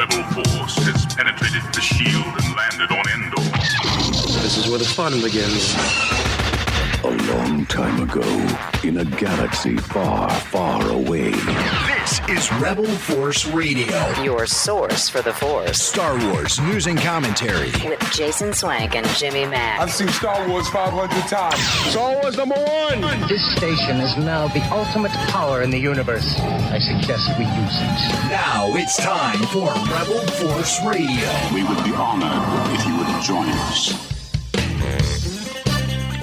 rebel force has penetrated the shield and landed on Endor. This is where the fun begins. A long time ago, in a galaxy far, far away. This is Rebel Force Radio. Your source for the Force. Star Wars news and commentary. With Jason Swank and Jimmy Mack. I've seen Star Wars 500 times. Star Wars #1! This station is now the ultimate power in the universe. I suggest we use it. Now it's time for Rebel Force Radio. We would be honored if you would join us.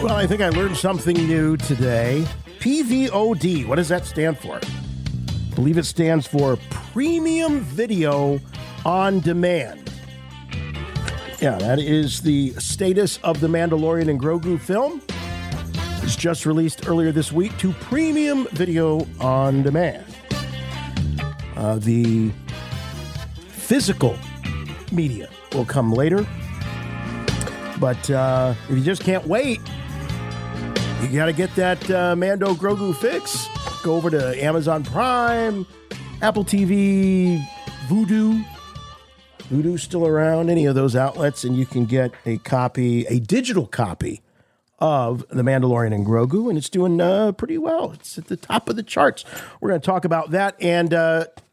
Well, I think I learned something new today. PVOD, what does that stand for? I believe it stands for Premium Video on Demand. Yeah, that is the status of the Mandalorian and Grogu film. It's just released earlier this week to Premium Video on Demand. The physical media will come later. But if you just can't wait, you got to get that Mando Grogu fix. Go over to Amazon Prime, Apple TV, Vudu. Vudu's still around, any of those outlets, and you can get a copy, a digital copy of The Mandalorian and Grogu, and it's doing pretty well. It's at the top of the charts. We're going to talk about that, and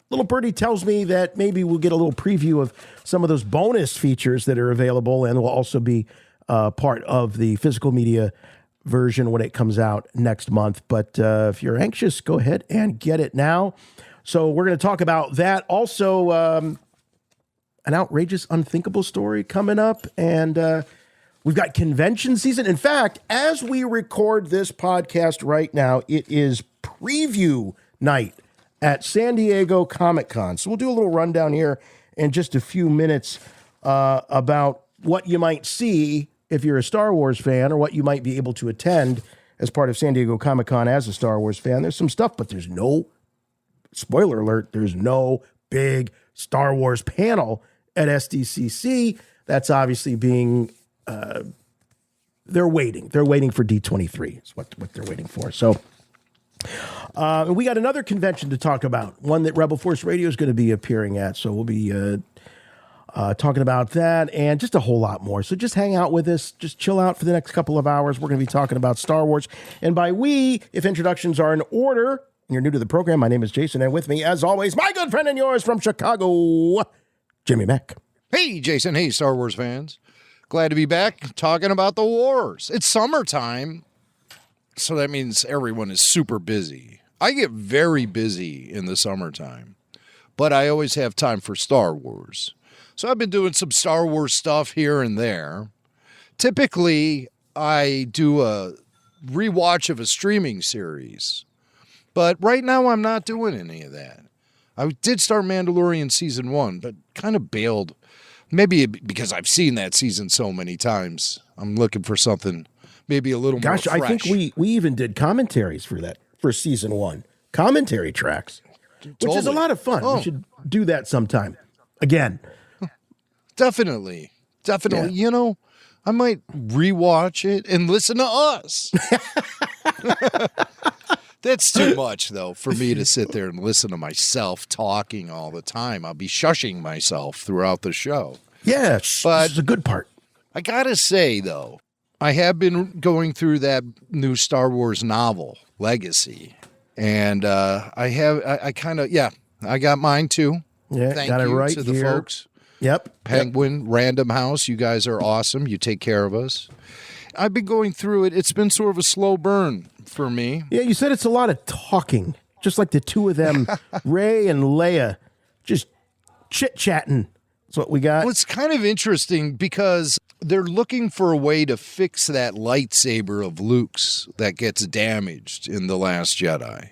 Little Birdie tells me that maybe we'll get a little preview of some of those bonus features that are available and will also be part of the physical media version when it comes out next month. But if you're anxious, go ahead and get it now. So we're going to talk about that. Also, an outrageous, unthinkable story coming up. And we've got convention season. In fact, as we record this podcast right now, it is preview night at San Diego Comic-Con. So we'll do a little rundown here in just a few minutes about what you might see if you're a Star Wars fan, or what you might be able to attend as part of San Diego Comic-Con as a Star Wars fan. There's some stuff, but there's no, spoiler alert, there's no big Star Wars panel at SDCC. That's obviously being, they're waiting. They're waiting for D23 is what they're waiting for. So we got another convention to talk about, one that Rebel Force Radio is going to be appearing at. So we'll be talking about that and just a whole lot more. So just hang out with us. Just chill out for the next couple of hours. We're going to be talking about Star Wars. And by we, if introductions are in order, and you're new to the program, my name is Jason. And with me, as always, my good friend and yours from Chicago, Jimmy Mack. Hey, Jason. Hey, Star Wars fans. Glad to be back talking about the wars. It's summertime, so that means everyone is super busy. I get very busy in the summertime, but I always have time for Star Wars. So I've been doing some Star Wars stuff here and there. Typically, I do a rewatch of a streaming series, but right now I'm not doing any of that. I did start Mandalorian Season 1, but kind of bailed. Maybe because I've seen that season so many times. I'm looking for something maybe a little more fresh. I think we even did commentaries for that, for Season 1. Commentary tracks, which is a lot of fun. We should do that sometime. Again. Definitely. Yeah. You know, I might rewatch it and listen to us. That's too much, though, for me to sit there and listen to myself talking all the time. I'll be shushing myself throughout the show. Yeah, but it's a good part. I gotta say, though, I have been going through that new Star Wars novel, Legacy, and I got mine too. Yeah, Thank got it you right to the here. folks. Yep. Penguin, Random House, you guys are awesome. You take care of us. I've been going through it. It's been sort of a slow burn for me. Yeah, you said it's a lot of talking, just like the two of them, Rey and Leia, just chit-chatting. That's what we got. Well, it's kind of interesting because they're looking for a way to fix that lightsaber of Luke's that gets damaged in The Last Jedi.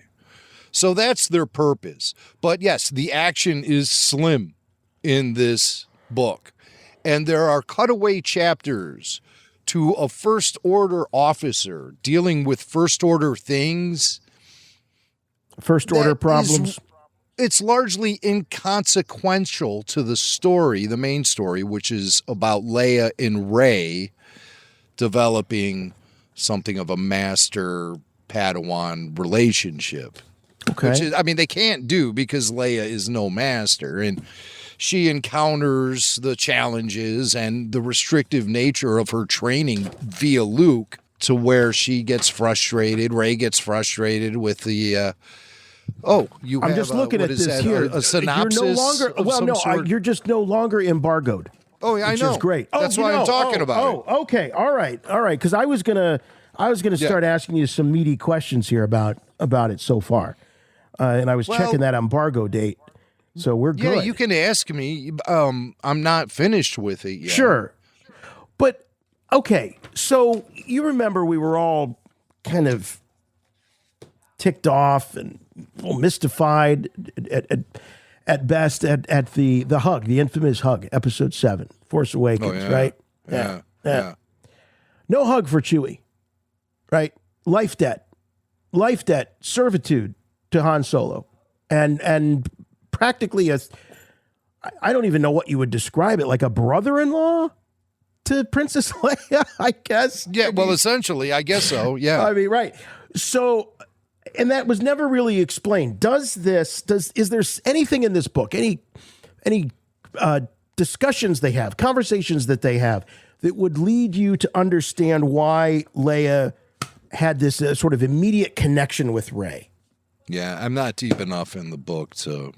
So that's their purpose. But yes, the action is slim in this book. And there are cutaway chapters to a First Order officer dealing with First Order things. First Order problems. It's largely inconsequential to the story, the main story, which is about Leia and Rey developing something of a master-Padawan relationship. Okay. Which is, I mean, they can't do because Leia is no master. And she encounters the challenges and the restrictive nature of her training via Luke, to where she gets frustrated. Rey gets frustrated with the. I'm just looking at this here. A synopsis. You're no longer. Of some sort? You're just no longer embargoed. Oh yeah, I know. Which is great. That's why I'm talking about it. Okay. All right. Because I was gonna start asking you some meaty questions here about it so far, and I was checking that embargo date. So we're good. Yeah, you can ask me. I'm not finished with it yet. Sure. But okay, so you remember we were all kind of ticked off and a little mystified at best at the hug, the infamous hug, episode 7, Force Awakens, right? Yeah. No hug for Chewie, right? Life debt, servitude to Han Solo, and practically I don't even know what you would describe it, like a brother-in-law to Princess Leia, I guess. Yeah, well, essentially, I guess so. Yeah. I mean, right. So, and that was never really explained. Is there anything in this book, any discussions they have, conversations that they have that would lead you to understand why Leia had this sort of immediate connection with Rey? Yeah, I'm not deep enough in the book to.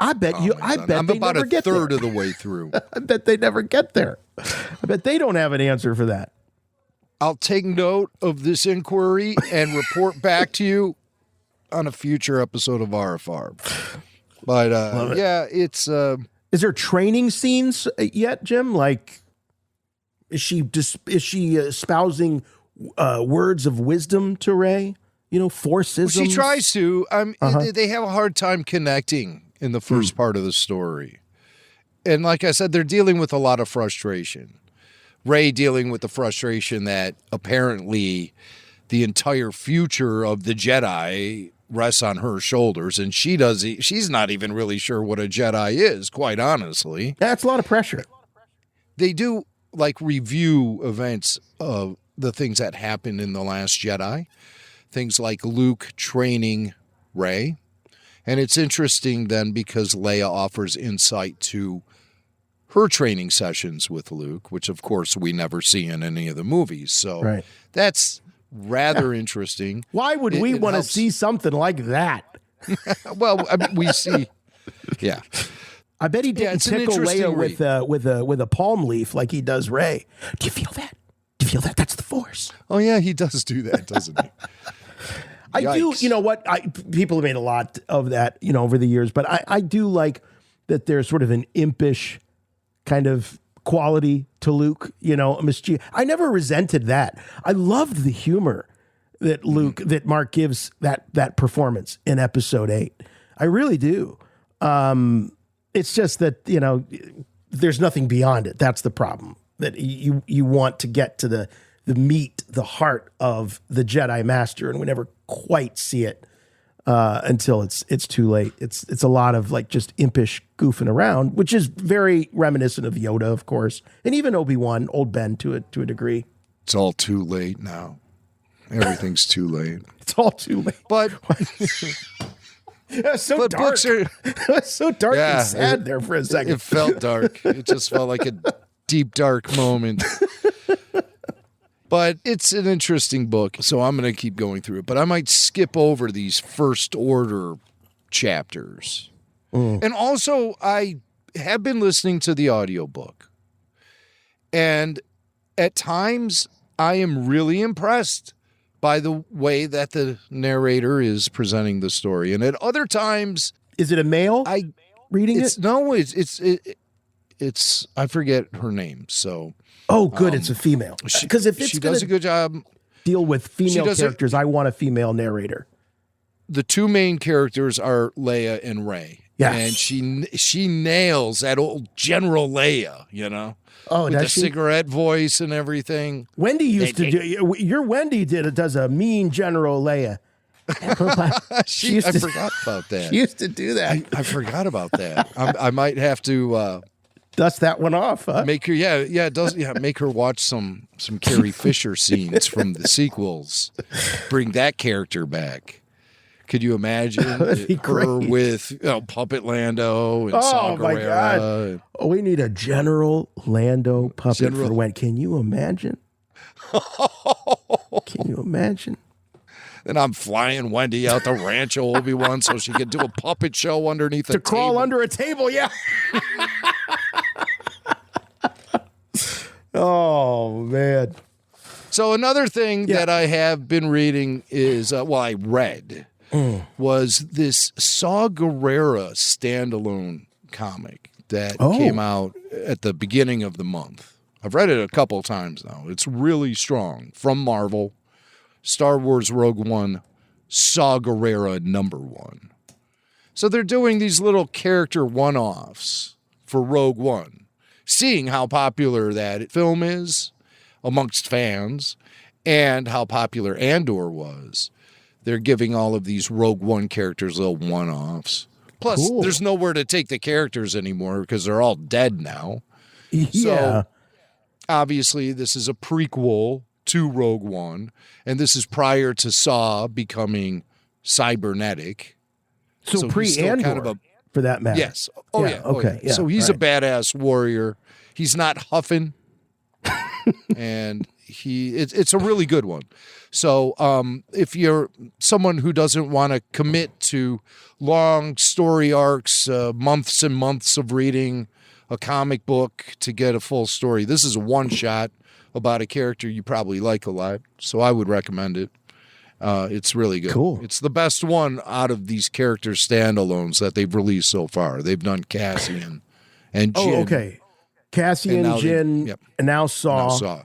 I bet I'm they about never a get third there. of the way through. I bet they never get there. I bet they don't have an answer for that. I'll take note of this inquiry and report back to you on a future episode of RFR. But yeah, it's. Is there training scenes yet, Jim? Like, is she espousing words of wisdom to Rey? Force-isms? She tries to. They have a hard time connecting in the first part of the story. And like I said, they're dealing with a lot of frustration. Rey dealing with the frustration that apparently the entire future of the Jedi rests on her shoulders, and she's not even really sure what a Jedi is, quite honestly. That's a lot of pressure. They do review events of the things that happened in The Last Jedi. Things like Luke training Rey. And it's interesting then because Leia offers insight to her training sessions with Luke, which of course we never see in any of the movies. So that's rather interesting. Why would we want to see something like that? Well, we see. Yeah. I bet he didn't tickle Leia with a palm leaf like he does Rey. Do you feel that? Do you feel that? That's the Force. Oh yeah, he does do that, doesn't he? I do. You know what? People have made a lot of that, over the years, but I do like that there's sort of an impish kind of quality to Luke, a mischief. I never resented that. I loved the humor that that Mark gives that performance in episode 8. I really do. It's just that, there's nothing beyond it. That's the problem. That you want to get to the meat, the heart of the Jedi Master, and we never quite see it until it's too late. It's a lot of just impish goofing around, which is very reminiscent of Yoda, of course, and even Obi-Wan, old Ben to a degree. It's all too late now. Everything's too late. It's all too late. But That's so dark. Books are That's so dark and sad there for a second. It felt dark. It just felt like a deep, dark moment. But it's an interesting book, so I'm going to keep going through it. But I might skip over these first order chapters. And also, I have been listening to the audiobook. And at times, I am really impressed by the way that the narrator is presenting the story. And at other times... Is it a male reading it? No, it's I forget her name, so... Oh, good, it's a female. Because if it's she does a good job. Deal with female characters, I want a female narrator. The two main characters are Leia and Rey. Yes. And she nails that old General Leia, Oh, with does the she? cigarette voice and everything. Wendy used to do... Your Wendy does a mean General Leia. I forgot about that. She used to do that. I forgot about that. I might have to... dust that one off, huh? Make her, make her watch some Carrie Fisher scenes from the sequels. Bring that character back. Could you imagine That'd be her great. with Puppet Lando and Saw Oh my Gerrera? God! Oh, we need a General Lando puppet for when. Can you imagine? Can you imagine? Then I'm flying Wendy out to Rancho Obi-Wan so she could do a puppet show underneath To a crawl table. under a table, yeah. Oh man! So another thing that I have been reading is, I read, was this Saw Gerrera standalone comic that came out at the beginning of the month. I've read it a couple times now. It's really strong. From Marvel, Star Wars Rogue One, Saw Gerrera #1. So they're doing these little character one-offs for Rogue One, seeing how popular that film is amongst fans and how popular Andor was. They're giving all of these Rogue One characters little one-offs. Plus, there's nowhere to take the characters anymore because they're all dead now. Yeah. So, obviously, this is a prequel to Rogue One, and this is prior to Saw becoming cybernetic. So pre-Andor, kind of for that matter. Yes. Oh, yeah. Okay. Yeah. So he's a badass warrior. He's not huffing. And it's a really good one. So if you're someone who doesn't want to commit to long story arcs, months and months of reading a comic book to get a full story, this is a one-shot about a character you probably like a lot. So I would recommend it. It's really good. Cool. It's the best one out of these character standalones that they've released so far. They've done Cassian and Jin. Oh, okay. Cassian, Jin, and now Saw.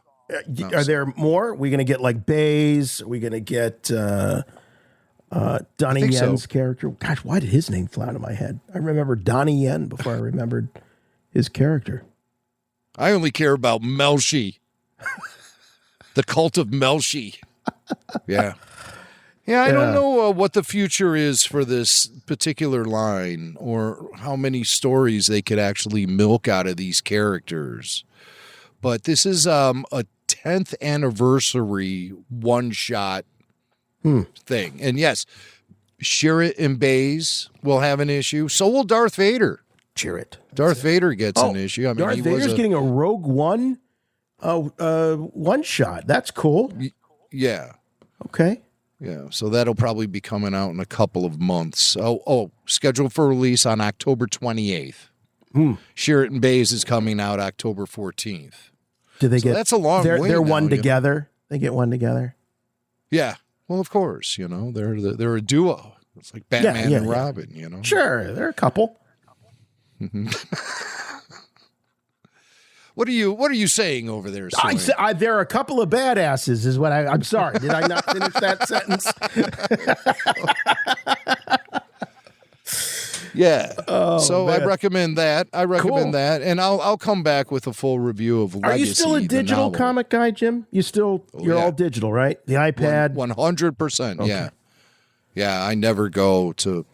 Are there more? Are we going to get like Baze? Are we going to get Donnie Yen's character? Gosh, why did his name fly out of my head? I remember Donnie Yen before I remembered his character. I only care about Melshi. The cult of Melshi. Yeah. Yeah, I don't know what the future is for this particular line or how many stories they could actually milk out of these characters. But this is a 10th anniversary one-shot thing. And yes, Chirrut and Baze will have an issue. So will Darth Vader. Chirrut. Darth Vader gets an issue. I mean, Darth Vader's getting a Rogue One one-shot. That's cool. Yeah. Okay. Yeah, so that'll probably be coming out in a couple of months. Scheduled for release on October 28th. Chirrut and Baze is coming out October 14th. Do they get? That's a long way. They're now, one together. They get one together. Yeah. Well, of course. They're a duo. It's like Batman and Robin. Sure, they're a couple. What are you saying over there, Swain? There are a couple of badasses, is what I'm sorry. Did I not finish that sentence? Yeah. Oh, I recommend that. That, and I'll come back with a full review of Legacy. Are you still a digital comic guy, Jim? You're all digital, right? The iPad, 100%. Okay. Yeah. Yeah. I never go to.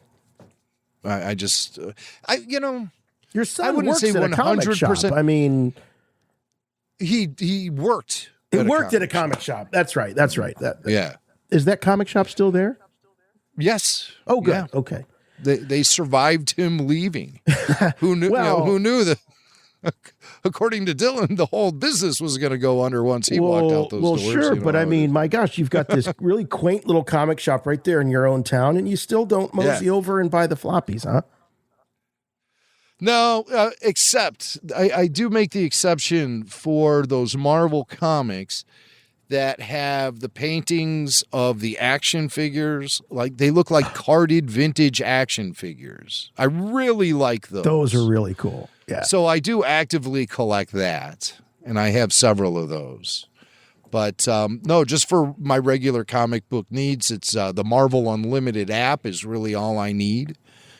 I just Your son I wouldn't works say at a comic shop. I mean, he worked. He worked at a comic shop. That's right. Yeah. Is that comic shop still there? Yes. Oh, good. Yeah. Okay. They survived him leaving. Who knew? Well, who knew that? According to Dylan, the whole business was going to go under once he walked out those doors. Well, sure, but I mean, my gosh, you've got this really quaint little comic shop right there in your own town, and you still don't mosey over and buy the floppies, huh? No, except I do make the exception for those Marvel comics that have the paintings of the action figures. Like they look like carded vintage action figures. I really like those. Those are really cool. Yeah. So I do actively collect that, and I have several of those. But no, just for my regular comic book needs, it's the Marvel Unlimited app is really all I need.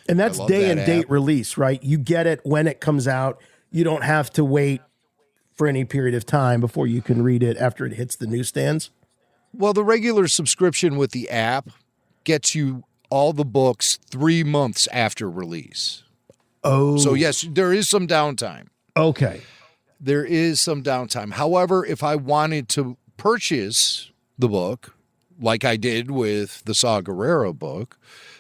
And that's day and date release, right? You get it when it comes out. You don't have to wait for any period of time before you can read it after it hits the newsstands. Well, the regular subscription with the app gets you all the books 3 months after release. Oh. So, yes, there is some downtime. Okay. There is some downtime. However, if I wanted to purchase the book like I did with the Saw Gerrera book,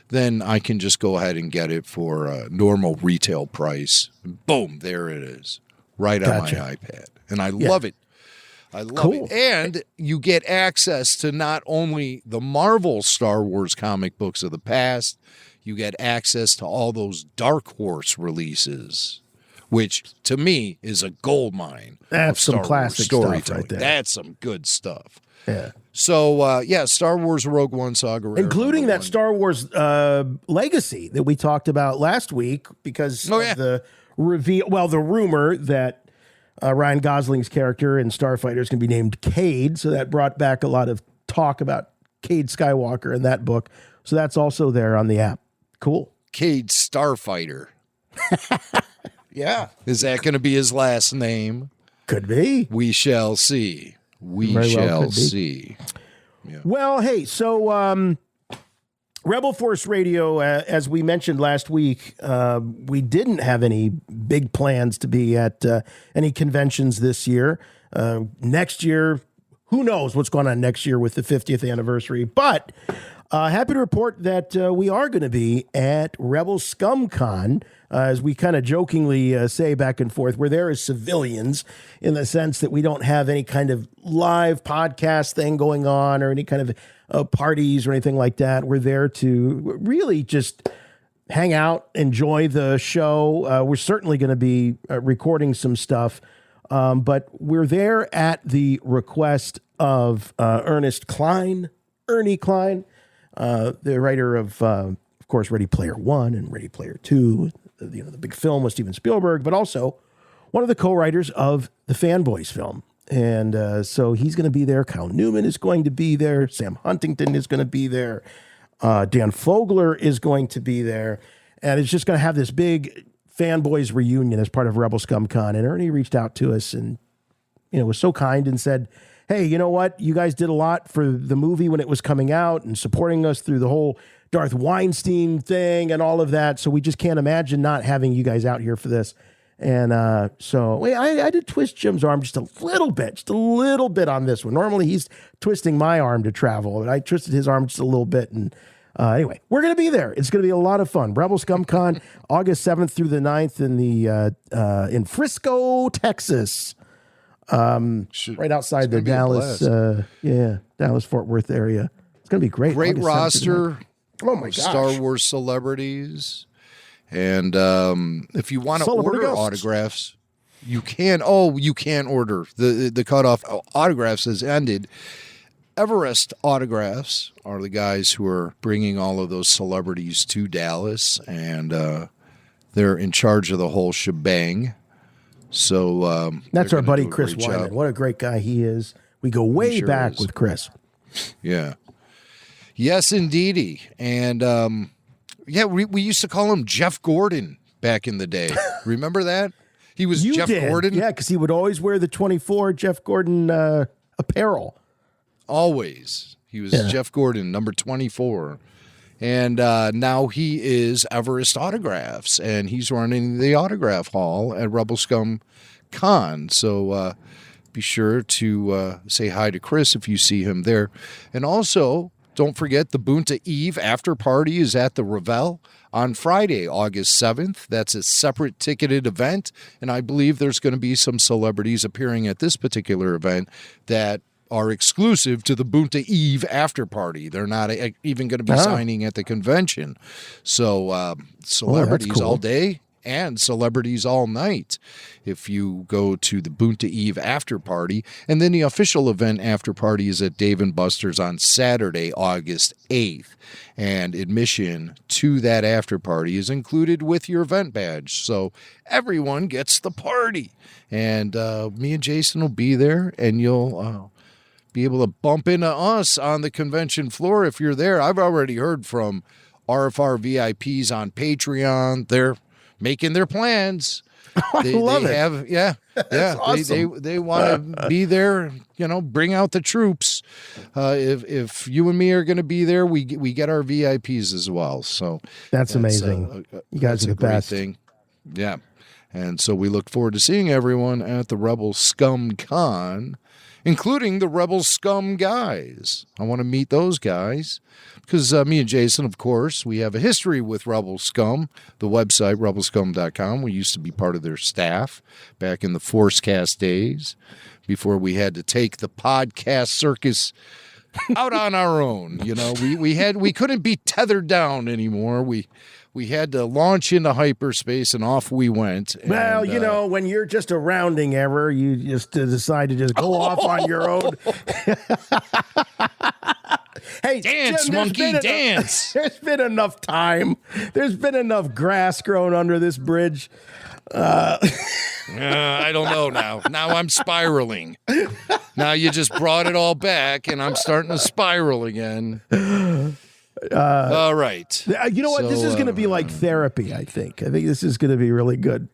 then I can just go ahead and get it for a normal retail price. Boom, there it is, right on my iPad. And I love it. I love it. And you get access to not only the Marvel Star Wars comic books of the past, you get access to all those Dark Horse releases, which to me is a gold mine. That's some classic stuff right there. That's some good stuff. Yeah. So, Star Wars Rogue One, Saw Gerrera, including that Star Wars Legacy that we talked about last week because of the reveal. Well, the rumor that Ryan Gosling's character in Starfighter is going to be named Cade, so that brought back a lot of talk about Cade Skywalker in that book. So that's also there on the app. Cool. Cade Starfighter. Yeah. Is that going to be his last name? Could be. We shall see. We shall see. Yeah. Well, hey, so Rebel Force Radio, as we mentioned last week, we didn't have any big plans to be at any conventions this year. Next year, who knows what's going on next year with the 50th anniversary, but happy to report that we are going to be at Rebel Scum Con, as we kind of jokingly say back and forth. We're there as civilians in the sense that we don't have any kind of live podcast thing going on or any kind of parties or anything like that. We're there to really just hang out, enjoy the show. We're certainly going to be recording some stuff, but we're there at the request of Ernie Klein, the writer of course, Ready Player One and Ready Player Two, the big film with Steven Spielberg, but also one of the co-writers of the Fanboys film. And so he's going to be there. Kyle Newman is going to be there. Sam Huntington is going to be there. Dan Fogler is going to be there. And it's just going to have this big Fanboys reunion as part of Rebel Scum Con. And Ernie reached out to us and, was so kind and said, hey, you know what? You guys did a lot for the movie when it was coming out and supporting us through the whole Darth Weinstein thing and all of that. So we just can't imagine not having you guys out here for this. And so I did twist Jim's arm just a little bit on this one. Normally he's twisting my arm to travel, but I twisted his arm just a little bit. And anyway, we're going to be there. It's going to be a lot of fun. Rebel Scum Con, August 7th through the 9th in Frisco, Texas. Right outside the Dallas, Dallas-Fort Worth area. It's going to be great. Great roster. Oh my gosh. Star Wars celebrities. And if you want to order autographs, you can. Oh, you can order. The cutoff autographs has ended. Everest Autographs are the guys who are bringing all of those celebrities to Dallas, and they're in charge of the whole shebang. So that's our buddy Chris Wyman. What a great guy he is. We go way back with Chris. Yeah. Yes, indeedy. And we used to call him Jeff Gordon back in the day. Remember that? He was Jeff Gordon? Yeah, because he would always wear the 24 Jeff Gordon apparel. Always. He was Jeff Gordon, number 24. And now he is Everest Autographs, and he's running the autograph hall at Rebel Scum Con. So be sure to say hi to Chris if you see him there. And also, don't forget the Bunta Eve after party is at the Revel on Friday, August 7th. That's a separate ticketed event, and I believe there's going to be some celebrities appearing at this particular event that are exclusive to the Bunta Eve after party. They're not even going to be signing at the convention. So celebrities all day and celebrities all night if you go to the Bunta Eve after party. And then the official event after party is at Dave & Buster's on Saturday, August 8th. And admission to that after party is included with your event badge. So everyone gets the party. And me and Jason will be there, and you'll be able to bump into us on the convention floor if you're there. I've already heard from RFR VIPs on Patreon. They're making their plans. I love it. Awesome. They want to be there, bring out the troops. If you and me are going to be there, we get our VIPs as well. So that's amazing. You guys are the best. Thing. Yeah. And so we look forward to seeing everyone at the Rebel Scum Con, including the Rebel Scum guys. I want to meet those guys because me and Jason, of course, we have a history with Rebel Scum, the website, rebelscum.com. We used to be part of their staff back in the Forcecast days before we had to take the podcast circus out on our own. You know, we couldn't be tethered down anymore. We had to launch into hyperspace, and off we went. Well, and, you know, when you're just a rounding error, you just decide to just go off on your own. Hey, dance, Jim, monkey, dance. There's been enough time. There's been enough grass growing under this bridge. I don't know now. Now I'm spiraling. Now you just brought it all back, and I'm starting to spiral again. All right. You know what? This is going to be like therapy, I think. I think this is going to be really good.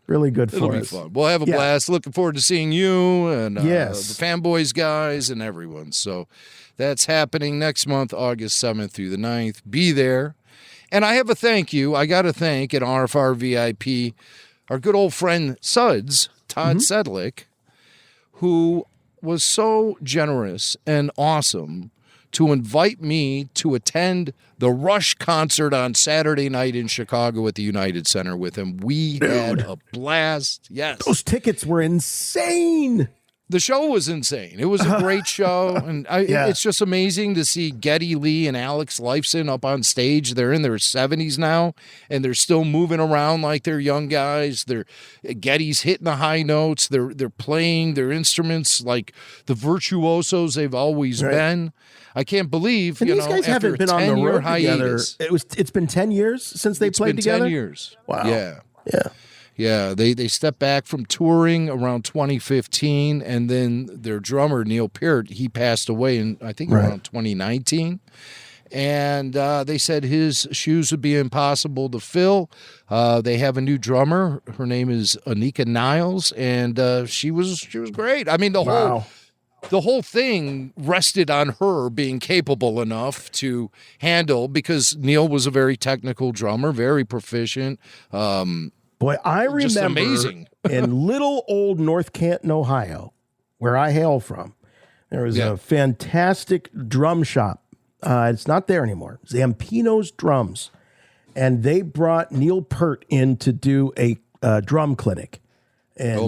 Really good for It'll us. be fun. We'll have a blast. Looking forward to seeing you and yes. the Fanboys guys and everyone. So that's happening next month, August 7th through the 9th. Be there. And I have a thank you. I got to thank an RFR VIP, our good old friend Suds, Todd Sedlick, who was so generous and awesome to invite me to attend the Rush concert on Saturday night in Chicago at the United Center with him. We had a blast. Yes. Those tickets were insane. The show was insane. It was a great show. And it's just amazing to see Geddy Lee and Alex Lifeson up on stage. They're in their 70s now, and they're still moving around like they're young guys. Geddy's hitting the high notes. They're playing their instruments like the virtuosos they've always been. I can't believe, and these guys haven't been on the road hiatus, together. It's been 10 years since they played together? 10 years. Wow. Yeah. Yeah. Yeah, they stepped back from touring around 2015, and then their drummer, Neil Peart, he passed away in, I think, around 2019. And they said his shoes would be impossible to fill. They have a new drummer. Her name is Anika Niles, and she was great. I mean, the whole thing rested on her being capable enough to handle, because Neil was a very technical drummer, very proficient. Boy, I remember in little old North Canton, Ohio, where I hail from, there was a fantastic drum shop. It's not there anymore. Zampino's Drums. And they brought Neil Peart in to do a drum clinic. And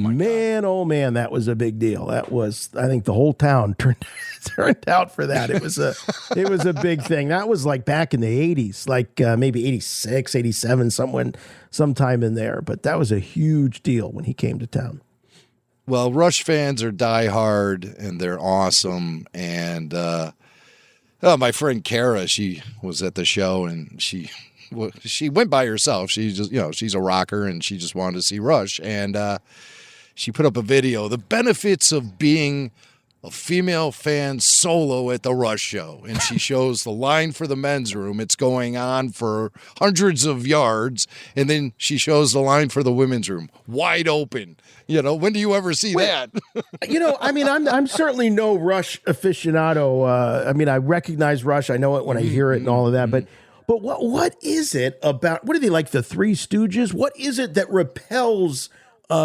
oh man, that was a big deal. That was, I think the whole town turned out for that. It was a big thing. That was like back in the 80s, like maybe 86, 87, sometime in there. But that was a huge deal when he came to town. Well, Rush fans are diehard and they're awesome. And my friend Kara, she was at the show and she went by herself. She just, she's a rocker and she just wanted to see Rush. And she put up a video, the benefits of being a female fan solo at the Rush show. And she shows the line for the men's room. It's going on for hundreds of yards. And then she shows the line for the women's room, wide open. When do you ever see that? I'm certainly no Rush aficionado. I recognize Rush. I know it when I hear it and all of that. But what is it about, what are they, like the Three Stooges? What is it that repels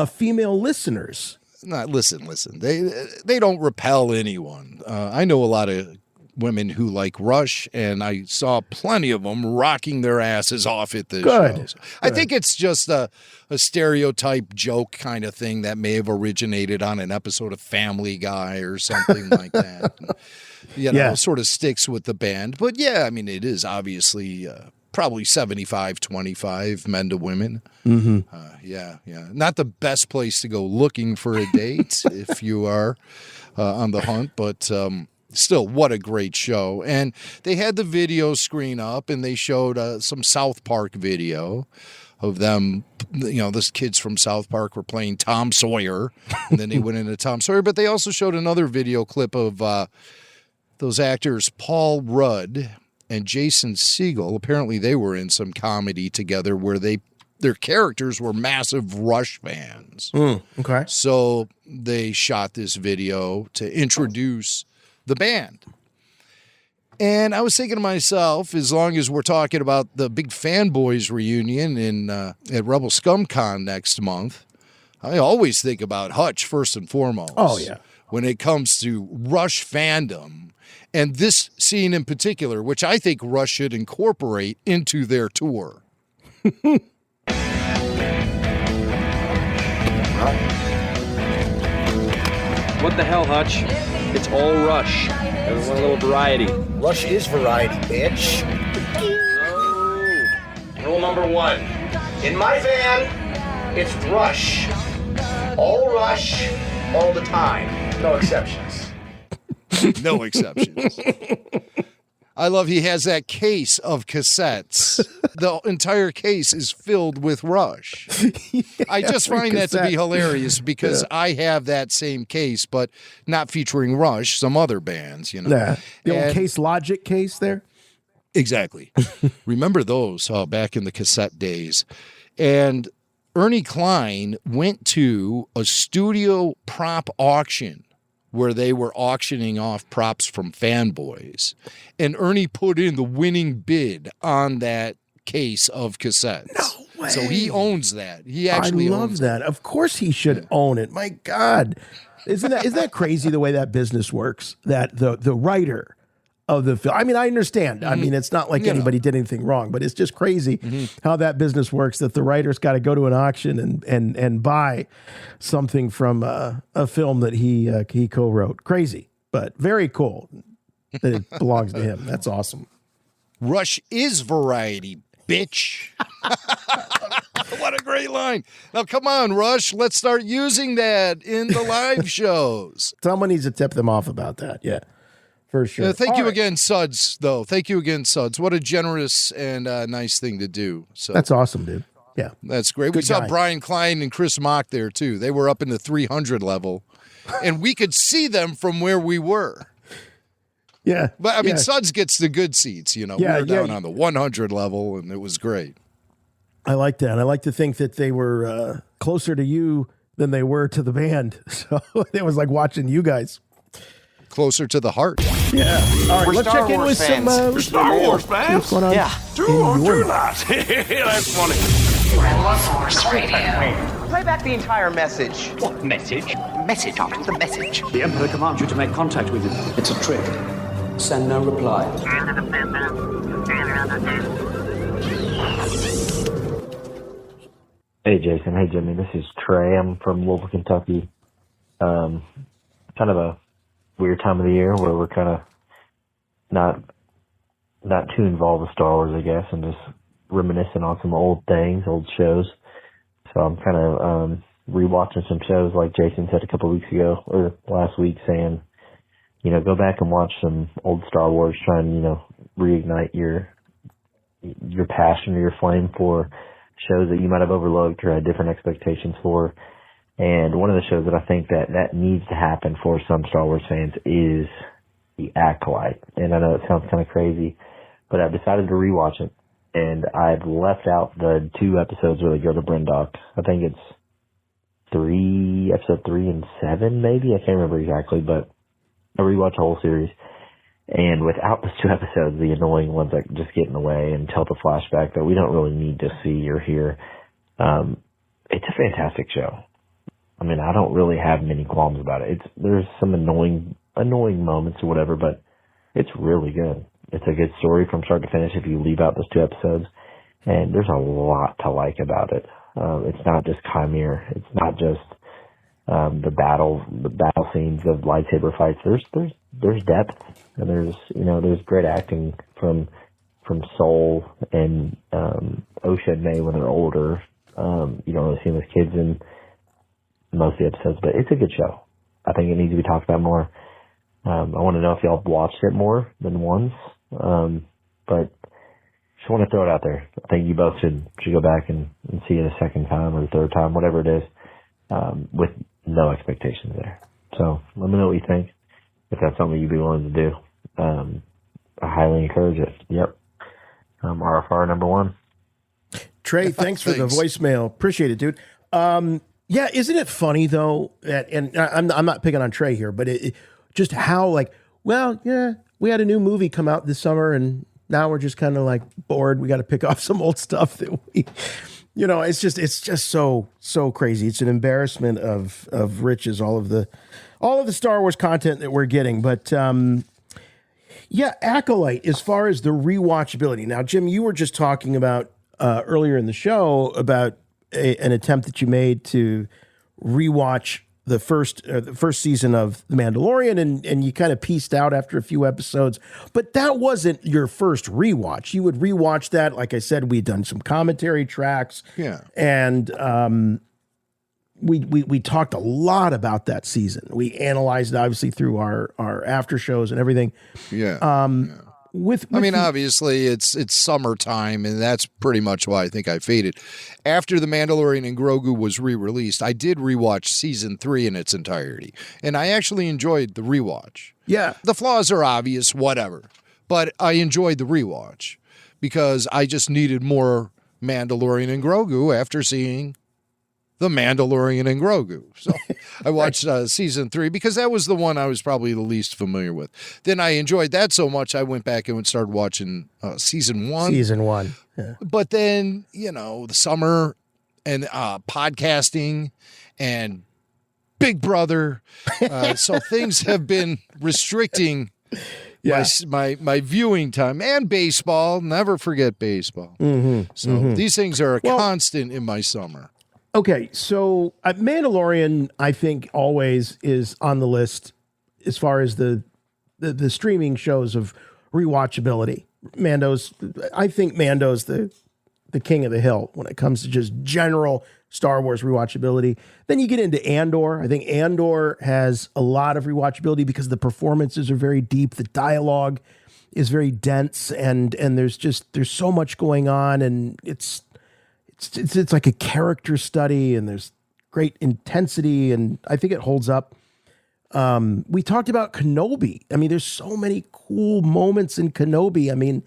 female listeners? Listen. They don't repel anyone. I know a lot of women who like Rush, and I saw plenty of them rocking their asses off at the shows. I think it's just a stereotype joke kind of thing that may have originated on an episode of Family Guy or something like that. Sort of sticks with the band. But it is obviously probably 75-25 men to women. Mm-hmm. Not the best place to go looking for a date if you are on the hunt, but still, what a great show. And they had the video screen up, and they showed some South Park video of them. Those kids from South Park were playing Tom Sawyer, and then they went into Tom Sawyer. But they also showed another video clip of those actors, Paul Rudd and Jason Segel. Apparently they were in some comedy together where their characters were massive Rush fans. Okay. So they shot this video to introduce the band. And I was thinking to myself, as long as we're talking about the big fanboys reunion at Rebel Scum Con next month, I always think about Hutch first and foremost. Oh, yeah. When it comes to Rush fandom. And this scene in particular, which I think Rush should incorporate into their tour. What the hell, Hutch? It's all Rush. I want a little variety. Rush is variety, bitch. Rule number 1. In my van, it's Rush. All Rush, all the time. No exceptions. No exceptions. I love he has that case of cassettes. The entire case is filled with Rush. I just find that to be hilarious because I have that same case, but not featuring Rush, some other bands, you know. Yeah. The old Case Logic case there? Exactly. Remember those back in the cassette days. And Ernie Klein went to a studio prop auction where they were auctioning off props from fanboys. And Ernie put in the winning bid on that case of cassettes. No way. So he owns that. He actually owns that. Of course he should own it. My God. Isn't that crazy the way that business works? That the writer of the film. I mean, I understand. I mean, it's not like anybody did anything wrong, but it's just crazy how that business works, that the writer's got to go to an auction and buy something from a film that he co-wrote. Crazy, but very cool that it belongs to him. That's awesome. Rush is variety, bitch. What a great line. Now, come on, Rush. Let's start using that in the live shows. Someone needs to tip them off about that. Yeah. For sure. Thank you again, Suds, though. Thank you again, Suds. What a generous and nice thing to do. So that's awesome, dude. Yeah. That's great. Good we saw guy. Brian Klein and Chris Mock there, too. They were up in the 300 level, and we could see them from where we were. Yeah. But, I mean, Suds gets the good seats, you know. Yeah, we were down on the 100 level, and it was great. I like that. I like to think that they were closer to you than they were to the band. So it was like watching you guys. Closer to the heart. Yeah. All right, We're let's Star check in Wars with fans. some We're Star Wars fans? What's going on? Yeah. in your life? That's funny. Rebel Force Radio. Play back the entire message. What message? Message, Doctor, the message. The Emperor commands you to make contact with him. It's a trick. Send no reply. Hey, Jason. Hey, Jimmy. This is Trey. I'm from Louisville, Kentucky. Kind of a weird time of the year where we're kind of not too involved with Star Wars, I guess, and just reminiscing on some old things, old shows. So I'm kind of rewatching some shows, like Jason said a couple of weeks ago or last week, saying, you know, go back and watch some old Star Wars, try and, you know, reignite your passion or your flame for shows that you might have overlooked or had different expectations for. And one of the shows that I think that needs to happen for some Star Wars fans is The Acolyte. And I know it sounds kind of crazy, but I've decided to rewatch it. And I've left out the 2 episodes where they go to Bryndock. I think it's episode 3 and 7, maybe. I can't remember exactly, but I rewatched the whole series. And without those 2 episodes, the annoying ones that just get in the way and tell the flashback that we don't really need to see or hear, it's a fantastic show. I mean, I don't really have many qualms about it. There's some annoying moments or whatever, but it's really good. It's a good story from start to finish if you leave out those 2 episodes. And there's a lot to like about it. It's not just Chimera. It's not just the battle scenes of lightsaber fights. There's depth, and there's great acting from Soul and Osha and May when they're older. You don't really see them as kids in most of the episodes, but it's a good show. I think it needs to be talked about more. I want to know if y'all watched it more than once, but just want to throw it out there. I think you both should go back and see it a second time or a third time, whatever it is, with no expectations there. So let me know what you think. If that's something you'd be willing to do, I highly encourage it. Yep. RFR number 1. Trey, thanks for the voicemail. Appreciate it, dude. Yeah, isn't it funny though that, and I'm not picking on Trey here, but it just how like, well, yeah, we had a new movie come out this summer, and now we're just kind of like bored. We got to pick off some old stuff that we, it's just so crazy. It's an embarrassment of riches, all of the Star Wars content that we're getting. But yeah, Acolyte, as far as the rewatchability. Now, Jim, you were just talking about earlier in the show about an attempt that you made to rewatch the first season of The Mandalorian, and you kind of pieced out after a few episodes. But that wasn't your first rewatch. You would rewatch that. Like I said, we'd done some commentary tracks. Yeah. And we talked a lot about that season. We analyzed it, obviously, through our after shows and everything. Yeah. Obviously, it's summertime, and that's pretty much why I think I faded. After The Mandalorian and Grogu was re-released, I did rewatch season 3 in its entirety, and I actually enjoyed the rewatch. Yeah. The flaws are obvious, whatever, but I enjoyed the rewatch because I just needed more Mandalorian and Grogu after seeing The Mandalorian and Grogu. So I watched season 3 because that was the one I was probably the least familiar with. Then I enjoyed that so much I went back and started watching season 1. Season 1. Yeah. But then, the summer and podcasting and Big Brother. So things have been restricting my viewing time, and baseball. Never forget baseball. Mm-hmm. So these things are a constant in my summer. Okay, so Mandalorian, I think, always is on the list as far as the streaming shows of rewatchability. I think Mando's the king of the hill when it comes to just general Star Wars rewatchability. Then you get into Andor. I think Andor has a lot of rewatchability because the performances are very deep, the dialogue is very dense, and there's so much going on, and it's like a character study, and there's great intensity, and I think it holds up. We talked about Kenobi. There's so many cool moments in Kenobi.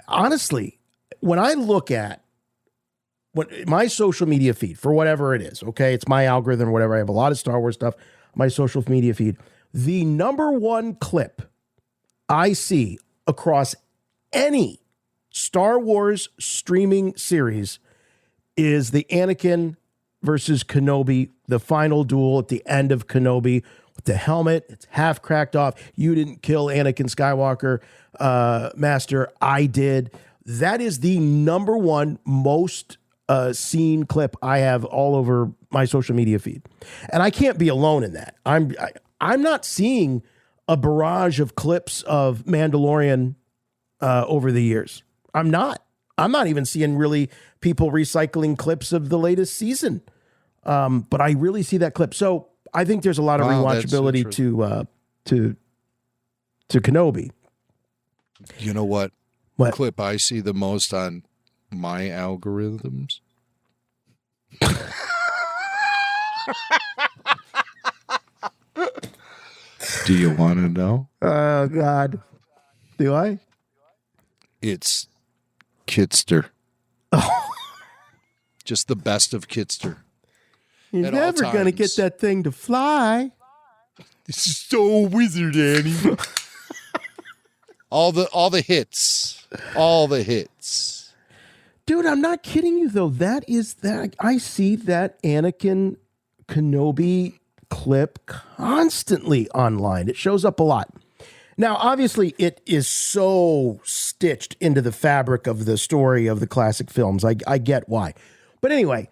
Honestly, when I look at my social media feed, for whatever it is, okay, it's my algorithm or whatever. I have a lot of Star Wars stuff on my social media feed. The number one clip I see across any Star Wars streaming series is the Anakin versus Kenobi, the final duel at the end of Kenobi with the helmet. It's half cracked off. You didn't kill Anakin Skywalker, Master. I did. That is the number one most seen clip I have all over my social media feed. And I can't be alone in that. I'm not seeing a barrage of clips of Mandalorian over the years. I'm not even seeing really people recycling clips of the latest season. But I really see that clip. So I think there's a lot of rewatchability to Kenobi. You know what? What clip I see the most on my algorithms? Do you want to know? Oh, God. Do I? It's Kitster. Oh. Just the best of Kitster. You're never going to get that thing to fly. This is so wizard, Annie. all the hits. All the hits. Dude, I'm not kidding you, though. I see that Anakin Kenobi clip constantly online. It shows up a lot. Now, obviously, it is so stitched into the fabric of the story of the classic films. I get why. But anyway,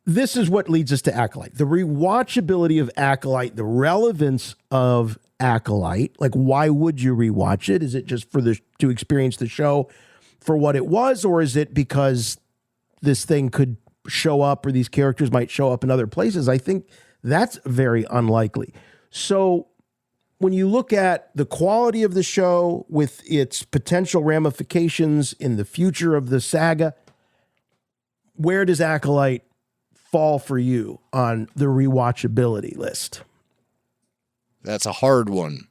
this is what leads us to Acolyte. The rewatchability of Acolyte, the relevance of Acolyte. Like, why would you rewatch it? Is it just to experience the show for what it was, or is it because this thing could show up, or these characters might show up in other places? I think that's very unlikely. So when you look at the quality of the show with its potential ramifications in the future of the saga, where does Acolyte fall for you on the rewatchability list? That's a hard one.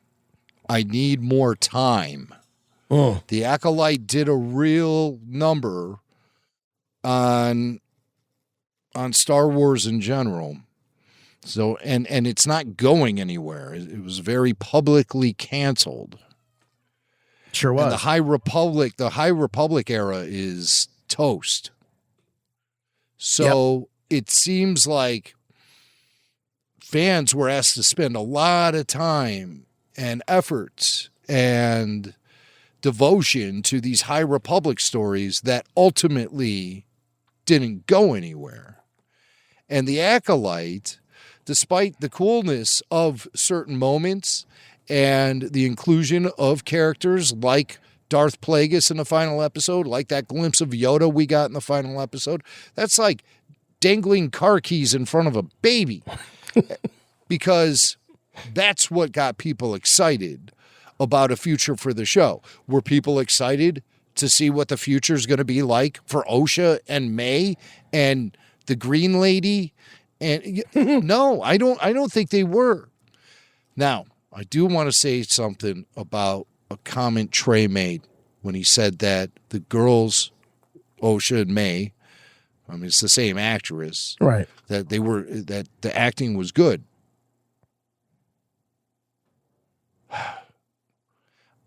I need more time. Oh. The Acolyte did a real number on Star Wars in general. So, and it's not going anywhere. It was very publicly canceled. Sure was. And the High Republic era is toast. So it seems like fans were asked to spend a lot of time and effort and devotion to these High Republic stories that ultimately didn't go anywhere. And The Acolyte, despite the coolness of certain moments and the inclusion of characters like Darth Plagueis in the final episode, like that glimpse of Yoda we got in the final episode, that's like dangling car keys in front of a baby. Because that's what got people excited about a future for the show. Were people excited to see what the future is going to be like for Osha and May and the Green Lady? And no, I don't think they were. Now, I do want to say something about a comment Trey made when he said that the girls, Osha and May, I mean, it's the same actress, right? That the acting was good.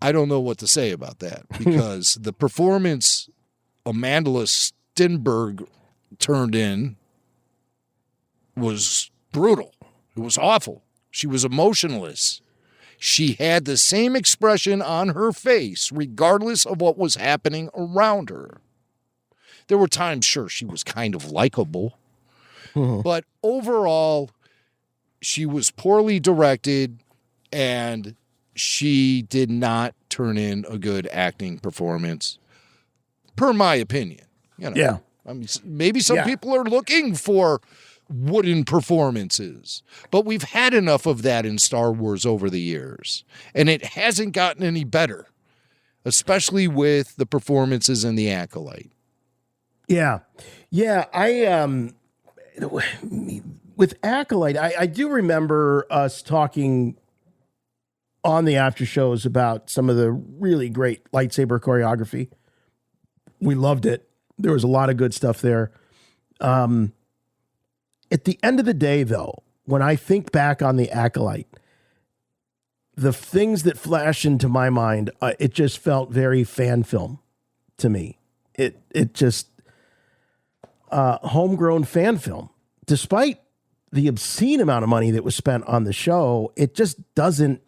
I don't know what to say about that because the performance Amanda Stenberg turned in was brutal. It was awful. She was emotionless. She had the same expression on her face, regardless of what was happening around her. There were times, sure, she was kind of likable, but overall, she was poorly directed and she did not turn in a good acting performance, per my opinion. You know, yeah. I mean, maybe some people are looking for wooden performances, but we've had enough of that in Star Wars over the years, and it hasn't gotten any better, especially with the performances in The Acolyte. Yeah. I with Acolyte, I do remember us talking on the after shows about some of the really great lightsaber choreography. We loved it. There was a lot of good stuff there. At the end of the day, though, when I think back on The Acolyte, the things that flash into my mind, it just felt very fan film to me. It just homegrown fan film. Despite the obscene amount of money that was spent on the show, it just doesn't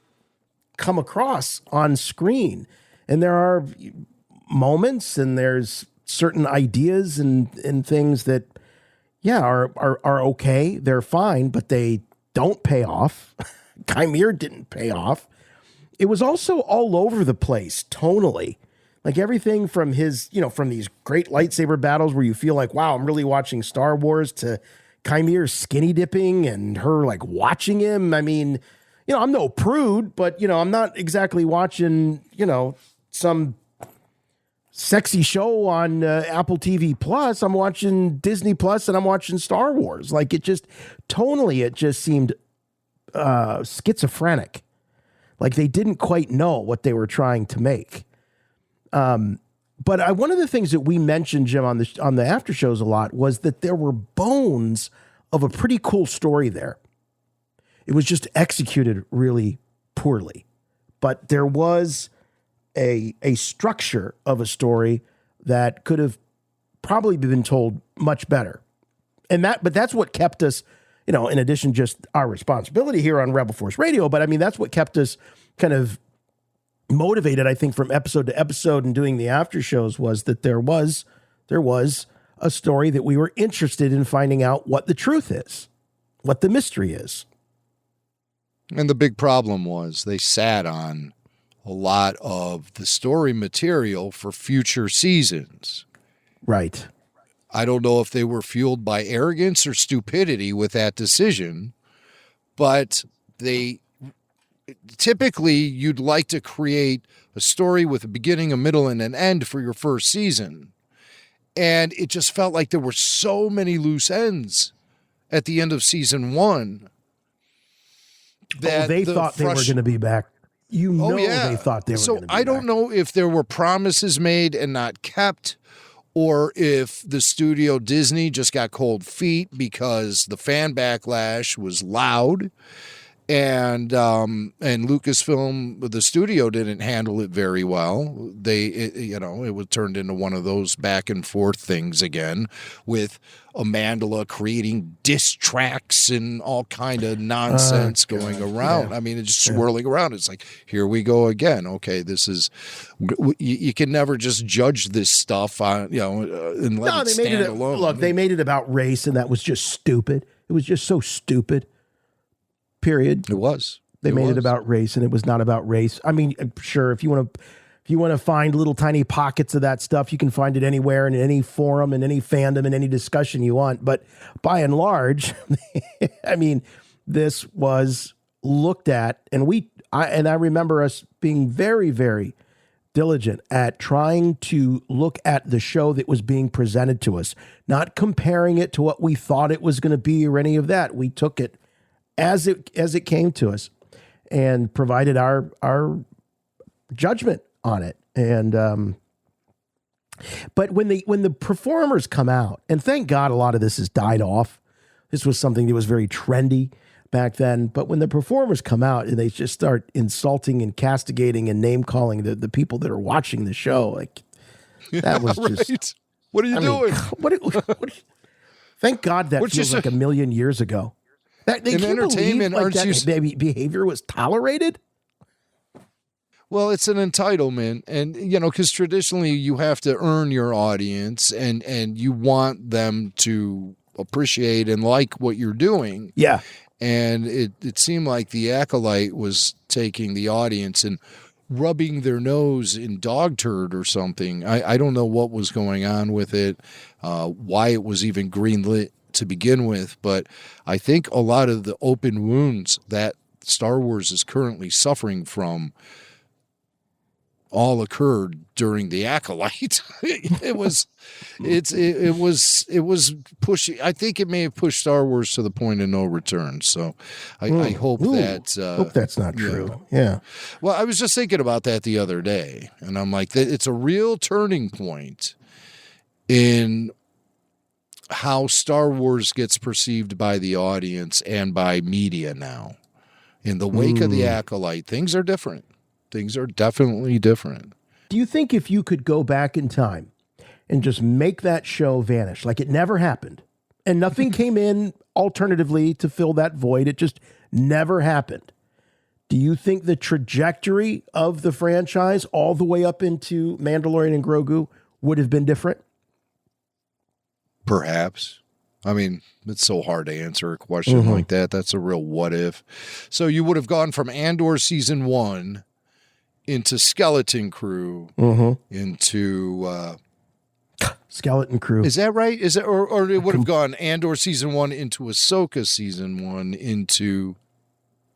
come across on screen. And there are moments and there's certain ideas and things that, are okay. They're fine, but they don't pay off. Chimere didn't pay off. It was also all over the place tonally. Like everything from his, from these great lightsaber battles where you feel like, wow, I'm really watching Star Wars, to Chimere skinny dipping and her like watching him. I mean, I'm no prude, but I'm not exactly watching, some sexy show on Apple TV Plus. I'm watching Disney Plus and I'm watching Star Wars. Like it just seemed schizophrenic. Like they didn't quite know what they were trying to make. But one of the things that we mentioned, Jim, on the after shows a lot was that there were bones of a pretty cool story there. It was just executed really poorly, but there was a structure of a story that could have probably been told much better. But that's what kept us, in addition just our responsibility here on Rebel Force Radio, but I mean, that's what kept us kind of motivated, I think, from episode to episode and doing the after shows, was that there was a story that we were interested in finding out what the truth is, what the mystery is. And the big problem was they sat on a lot of the story material for future seasons. Right. I don't know if they were fueled by arrogance or stupidity with that decision, but typically you'd like to create a story with a beginning, a middle, and an end for your first season. And it just felt like there were so many loose ends at the end of season 1 that they thought they were going to be back. They thought they were going to be back. So I don't know if there were promises made and not kept, or if the studio Disney just got cold feet because the fan backlash was loud, and Lucasfilm, the studio, didn't handle it very well. It was turned into one of those back and forth things again, with Amandla creating diss tracks and all kind of nonsense going around. Yeah. I mean, it's just swirling around. It's like, here we go again. Okay, this is you can never just judge this stuff on and let it stand alone. Look, they made it about race, and that was just stupid. It was just so stupid. Period. It was. They made it about race, and it was not about race. I mean, I'm sure if you want to find little tiny pockets of that stuff, you can find it anywhere in any forum, in any fandom, in any discussion you want. But by and large, I mean, this was looked at, and I remember us being very, very diligent at trying to look at the show that was being presented to us, not comparing it to what we thought it was going to be or any of that. We took it as it came to us and provided our judgment on it. And but when the performers come out, and thank God a lot of this has died off. This was something that was very trendy back then. But when the performers come out and they just start insulting and castigating and name calling the people that are watching the show, like that was just right. What are you doing? Thank God that feels like a million years ago. In entertainment, aren't that behavior was tolerated? Well, it's an entitlement, and because traditionally you have to earn your audience, and you want them to appreciate and like what you're doing. Yeah, and it seemed like the Acolyte was taking the audience and rubbing their nose in dog turd or something. I don't know what was going on with it, why it was even greenlit to begin with, but I think a lot of the open wounds that Star Wars is currently suffering from all occurred during the Acolyte. It was pushing. I think it may have pushed Star Wars to the point of no return. So I hope hope that's not true. Yeah. Well, I was just thinking about that the other day, and I'm like, it's a real turning point in how Star Wars gets perceived by the audience and by media now. In the wake of the Acolyte, things are different. Things are definitely different. Do you think if you could go back in time and just make that show vanish, like it never happened, and nothing came in alternatively to fill that void, it just never happened, do you think the trajectory of the franchise all the way up into Mandalorian and Grogu would have been different? Perhaps. I mean, it's so hard to answer a question like that. That's a real what if. So you would have gone from Andor season 1 into Skeleton Crew into Skeleton Crew. Is that right? Is it or it would have gone Andor season 1 into Ahsoka season 1 into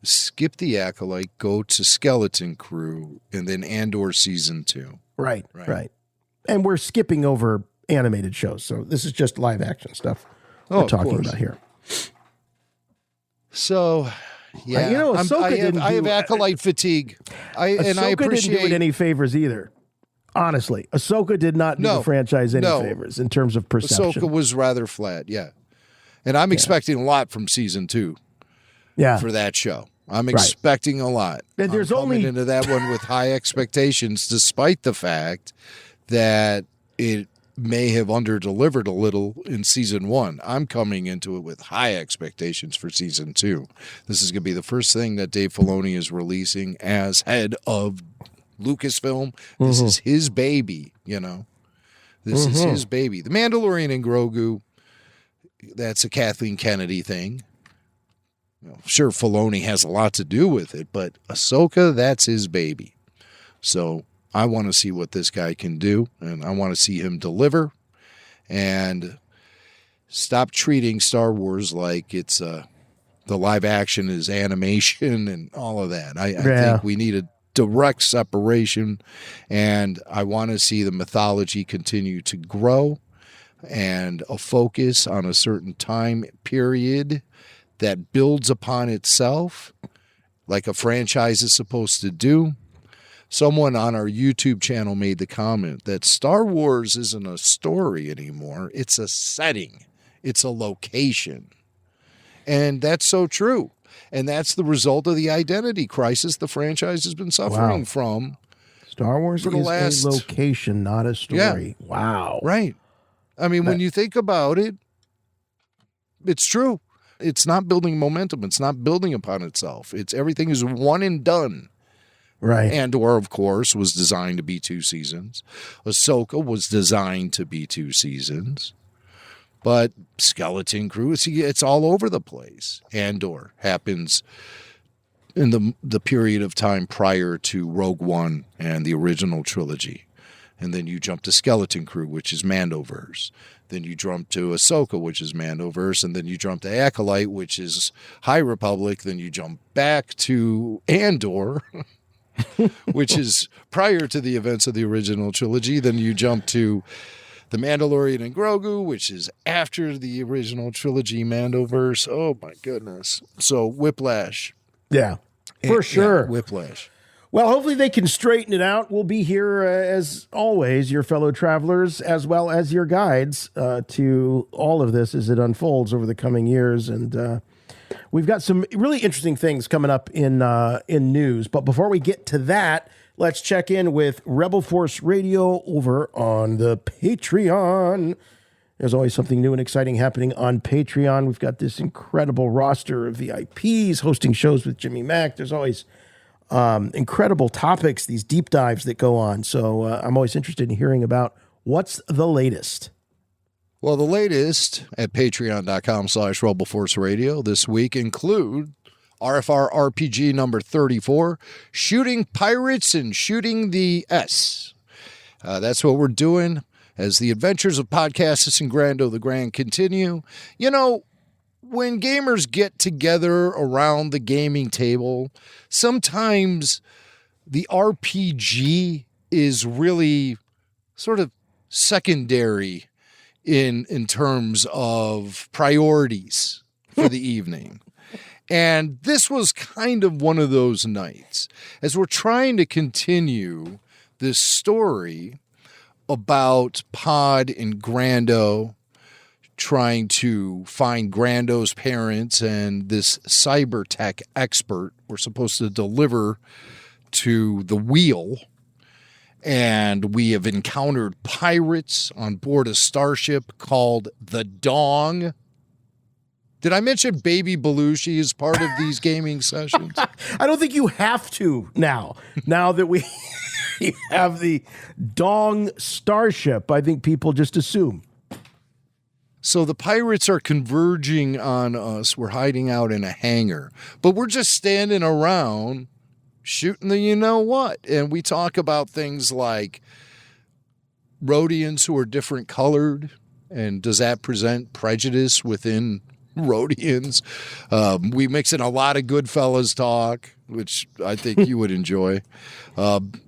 skip the Acolyte, go to Skeleton Crew, and then Andor season 2. Right. And we're skipping over animated shows, so this is just live action stuff we're talking about here. So, yeah, I have Acolyte fatigue. Ahsoka didn't do it any favors either. Honestly, Ahsoka did not do the franchise any favors in terms of perception. Ahsoka was rather flat, and I'm expecting a lot from season 2. Yeah, for that show, I'm expecting a lot. And there's I'm coming into that one with high expectations, despite the fact that it may have underdelivered a little in season 1. I'm coming into it with high expectations for season 2. This is going to be the first thing that Dave Filoni is releasing as head of Lucasfilm. This is his baby, This is his baby. The Mandalorian and Grogu, that's a Kathleen Kennedy thing. Sure, Filoni has a lot to do with it, but Ahsoka, that's his baby. So I want to see what this guy can do, and I want to see him deliver and stop treating Star Wars like it's the live action is animation and all of that. I think we need a direct separation, and I want to see the mythology continue to grow and a focus on a certain time period that builds upon itself like a franchise is supposed to do. someone on our YouTube channel made the comment that Star Wars isn't a story anymore. It's a setting. It's a location. And that's so true. And that's the result of the identity crisis the franchise has been suffering from. Star Wars for the is last a location, not a story. Yeah. Wow. Right. I mean, when you think about it, it's true. It's not building momentum. It's not building upon itself. Everything is one and done. Right. Andor, of course, was designed to be 2 seasons. Ahsoka was designed to be 2 seasons. But Skeleton Crew, it's all over the place. Andor happens in the period of time prior to Rogue One and the original trilogy. And then you jump to Skeleton Crew, which is Mandoverse. Then you jump to Ahsoka, which is Mandoverse. And then you jump to Acolyte, which is High Republic. Then you jump back to Andor, which is prior to the events of the original trilogy. Then you jump to The Mandalorian and Grogu, which is after the original trilogy Mandoverse. Oh, my goodness. So Whiplash. Yeah, for sure. Yeah, Whiplash. Well, hopefully they can straighten it out. We'll be here, as always, your fellow travelers, as well as your guides to all of this as it unfolds over the coming years. And we've got some really interesting things coming up in news. But before we get to that, let's check in with Rebel Force Radio over on the Patreon. There's always something new and exciting happening on Patreon. We've got this incredible roster of VIPs hosting shows with Jimmy Mack. There's always incredible topics, these deep dives that go on. So I'm always interested in hearing about what's the latest. Well, the latest at patreon.com/Rebel Force Radio this week include RFR RPG number 34, Shooting Pirates and Shooting the S. That's what we're doing as the adventures of Podcastus and Grando the Grand continue. You know, when gamers get together around the gaming table, sometimes the RPG is really sort of secondary in terms of priorities for the evening. And this was kind of one of those nights. As we're trying to continue this story about Pod and Grando trying to find Grando's parents and this cyber tech expert we're supposed to deliver to the wheel. And we have encountered pirates on board a starship called the Dong. Did I mention Baby Belushi is part of these gaming sessions? I don't think you have to now that we have the Dong starship. I think people just assume. So the pirates are converging on us. We're hiding out in a hangar, but we're just standing around shooting the you-know-what. And we talk about things like Rhodians who are different colored, and does that present prejudice within Rhodians? We mix in a lot of Goodfellas talk, which I think you would enjoy.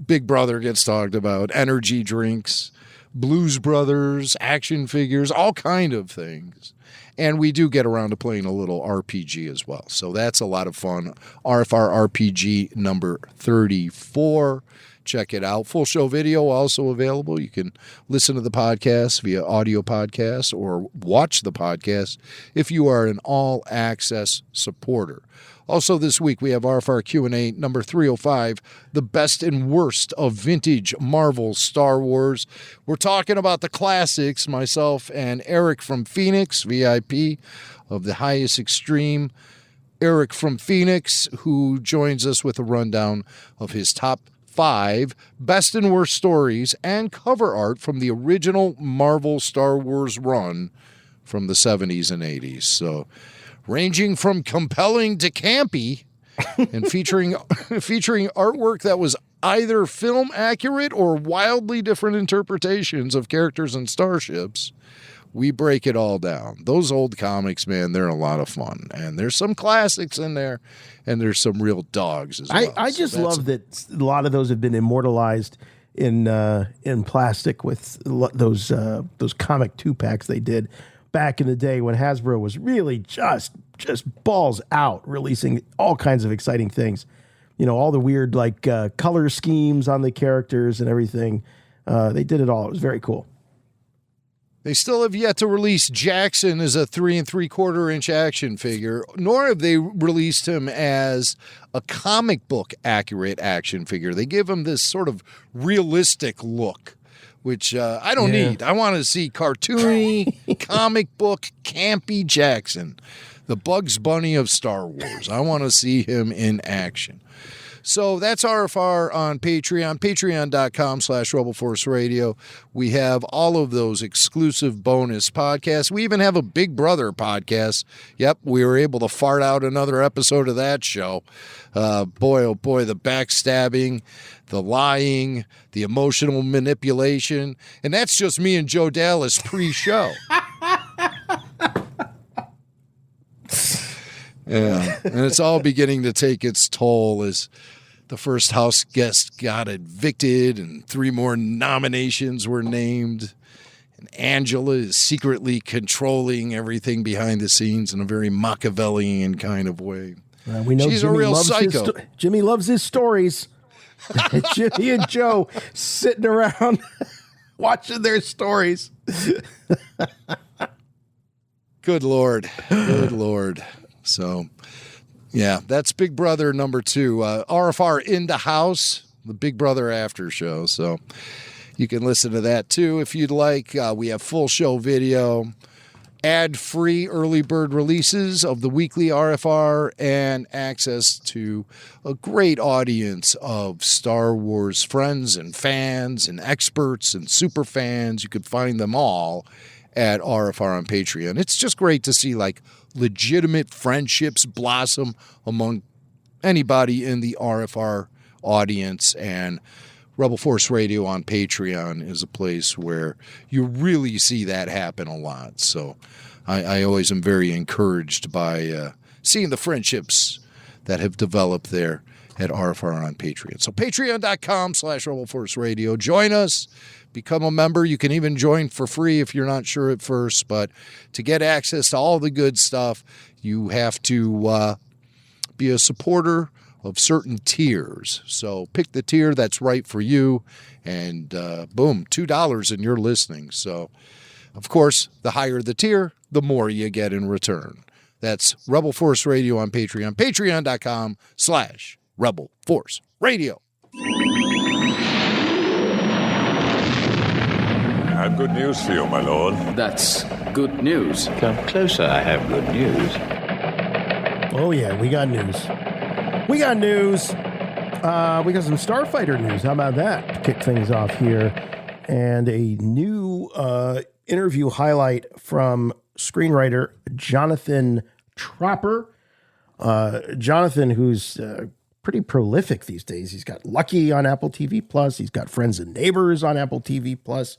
Big Brother gets talked about, energy drinks, Blues Brothers, action figures, all kind of things. And we do get around to playing a little RPG as well. So that's a lot of fun. RFR RPG number 34. Check it out. Full show video also available. You can listen to the podcast via audio podcast or watch the podcast if you are an all-access supporter. Also this week, we have RFR Q&A number 305, the best and worst of vintage Marvel Star Wars. We're talking about the classics, myself and Eric from Phoenix, VIP of the highest extreme. Eric from Phoenix, who joins us with a rundown of his top 5 best and worst stories and cover art from the original Marvel Star Wars run from the 70s and 80s. So, ranging from compelling to campy and featuring artwork that was either film accurate or wildly different interpretations of characters and starships, we break it all down. Those old comics, man, they're a lot of fun. And there's some classics in there, and there's some real dogs as well. I just love that a lot of those have been immortalized in plastic with those comic 2-packs they did back in the day when Hasbro was really just balls out, releasing all kinds of exciting things. all the weird like color schemes on the characters and everything. They did it all. It was very cool. They still have yet to release Jackson as a 3 3/4 inch action figure, nor have they released him as a comic book accurate action figure. They give him this sort of realistic look, which I don't need. I want to see cartoony, comic book, campy Jackson, the Bugs Bunny of Star Wars. I want to see him in action. So that's RFR on Patreon, patreon.com/Rebel Force Radio. We have all of those exclusive bonus podcasts. We even have a Big Brother podcast. Yep, we were able to fart out another episode of that show. Boy, oh boy, the backstabbing, the lying, the emotional manipulation. And that's just me and Joe Dallas pre-show. Yeah, and it's all beginning to take its toll as the first house guest got evicted and 3 more nominations were named. And Angela is secretly controlling everything behind the scenes in a very Machiavellian kind of way. We know she's Jimmy a real loves psycho. Jimmy loves his stories. Jimmy and Joe sitting around watching their stories. Good Lord. Good Lord. So, yeah, that's Big Brother number 2. RFR in the house, the Big Brother after show. So you can listen to that too if you'd like. We have full show video, ad-free early bird releases of the weekly RFR, and access to a great audience of Star Wars friends and fans and experts and super fans. You could find them all at RFR on Patreon. It's just great to see like legitimate friendships blossom among anybody in the RFR audience, and Rebel Force Radio on Patreon is a place where you really see that happen a lot. So I always am very encouraged by seeing the friendships that have developed there at RFR on Patreon. So patreon.com/Rebel Force Radio. Join us. Become a member. You can even join for free if you're not sure at first. But to get access to all the good stuff, you have to be a supporter of certain tiers. So pick the tier that's right for you. And boom, $2 and you're listening. So, of course, the higher the tier, the more you get in return. That's Rebel Force Radio on Patreon. Patreon.com/Rebel Force Radio. I have good news for you, my lord. That's good news. Come closer, I have good news. Oh, yeah, we got news. We got news. We got some Starfighter news. How about that to kick things off here? And a new interview highlight from screenwriter Jonathan Tropper. Jonathan, who's pretty prolific these days. He's got Lucky on Apple TV Plus. He's got Friends and Neighbors on Apple TV Plus.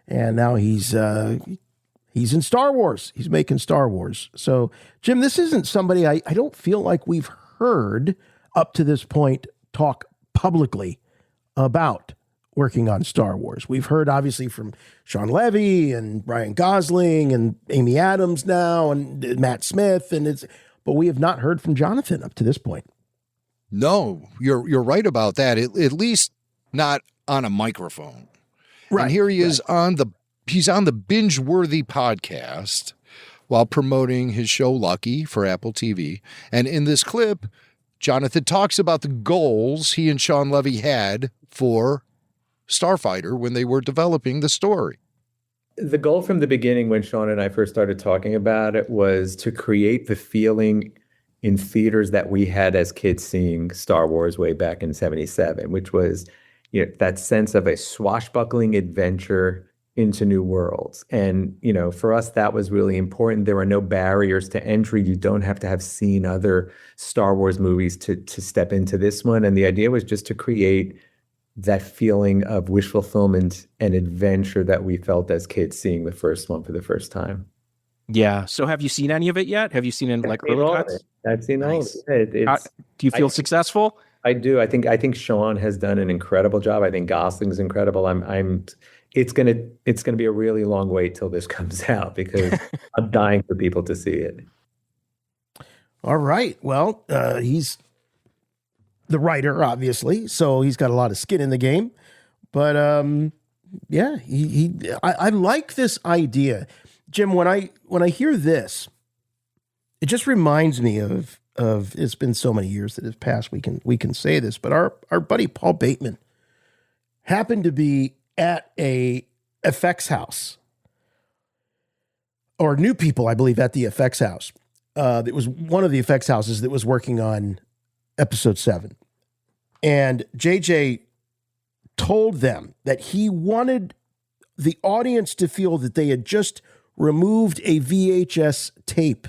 And now he's in Star Wars. He's making Star Wars. So, Jim, this isn't somebody I don't feel like we've heard up to this point talk publicly about working on Star Wars. We've heard obviously from Sean Levy and Ryan Gosling and Amy Adams now and Matt Smith, but we have not heard from Jonathan up to this point. No, you're right about that. At least not on a microphone. Right. And here he is he's on the Binge-Worthy podcast while promoting his show Lucky for Apple TV. And in this clip, Jonathan talks about the goals he and Sean Levy had for Starfighter when they were developing the story. The goal from the beginning when Sean and I first started talking about it was to create the feeling in theaters that we had as kids seeing Star Wars way back in 77, which was that sense of a swashbuckling adventure into new worlds. And, for us, that was really important. There were no barriers to entry. You don't have to have seen other Star Wars movies to step into this one. And the idea was just to create that feeling of wish fulfillment and adventure that we felt as kids seeing the first one for the first time. Yeah. So have you seen any of it yet? Have you seen it like early cuts? I've seen all of it. Do you feel successful? I do. I think Sean has done an incredible job. I think Gosling's incredible. It's gonna be a really long wait till this comes out because I'm dying for people to see it. All right. Well, the writer, obviously, so he's got a lot of skin in the game. But yeah, I like this idea, Jim. When I hear this, it just reminds me of it's been so many years that have passed. We can say this, but our buddy Paul Bateman happened to be at a effects house, or knew people, I believe, at the effects house. It was one of the effects houses that was working on episode 7. And JJ told them that he wanted the audience to feel that they had just removed a VHS tape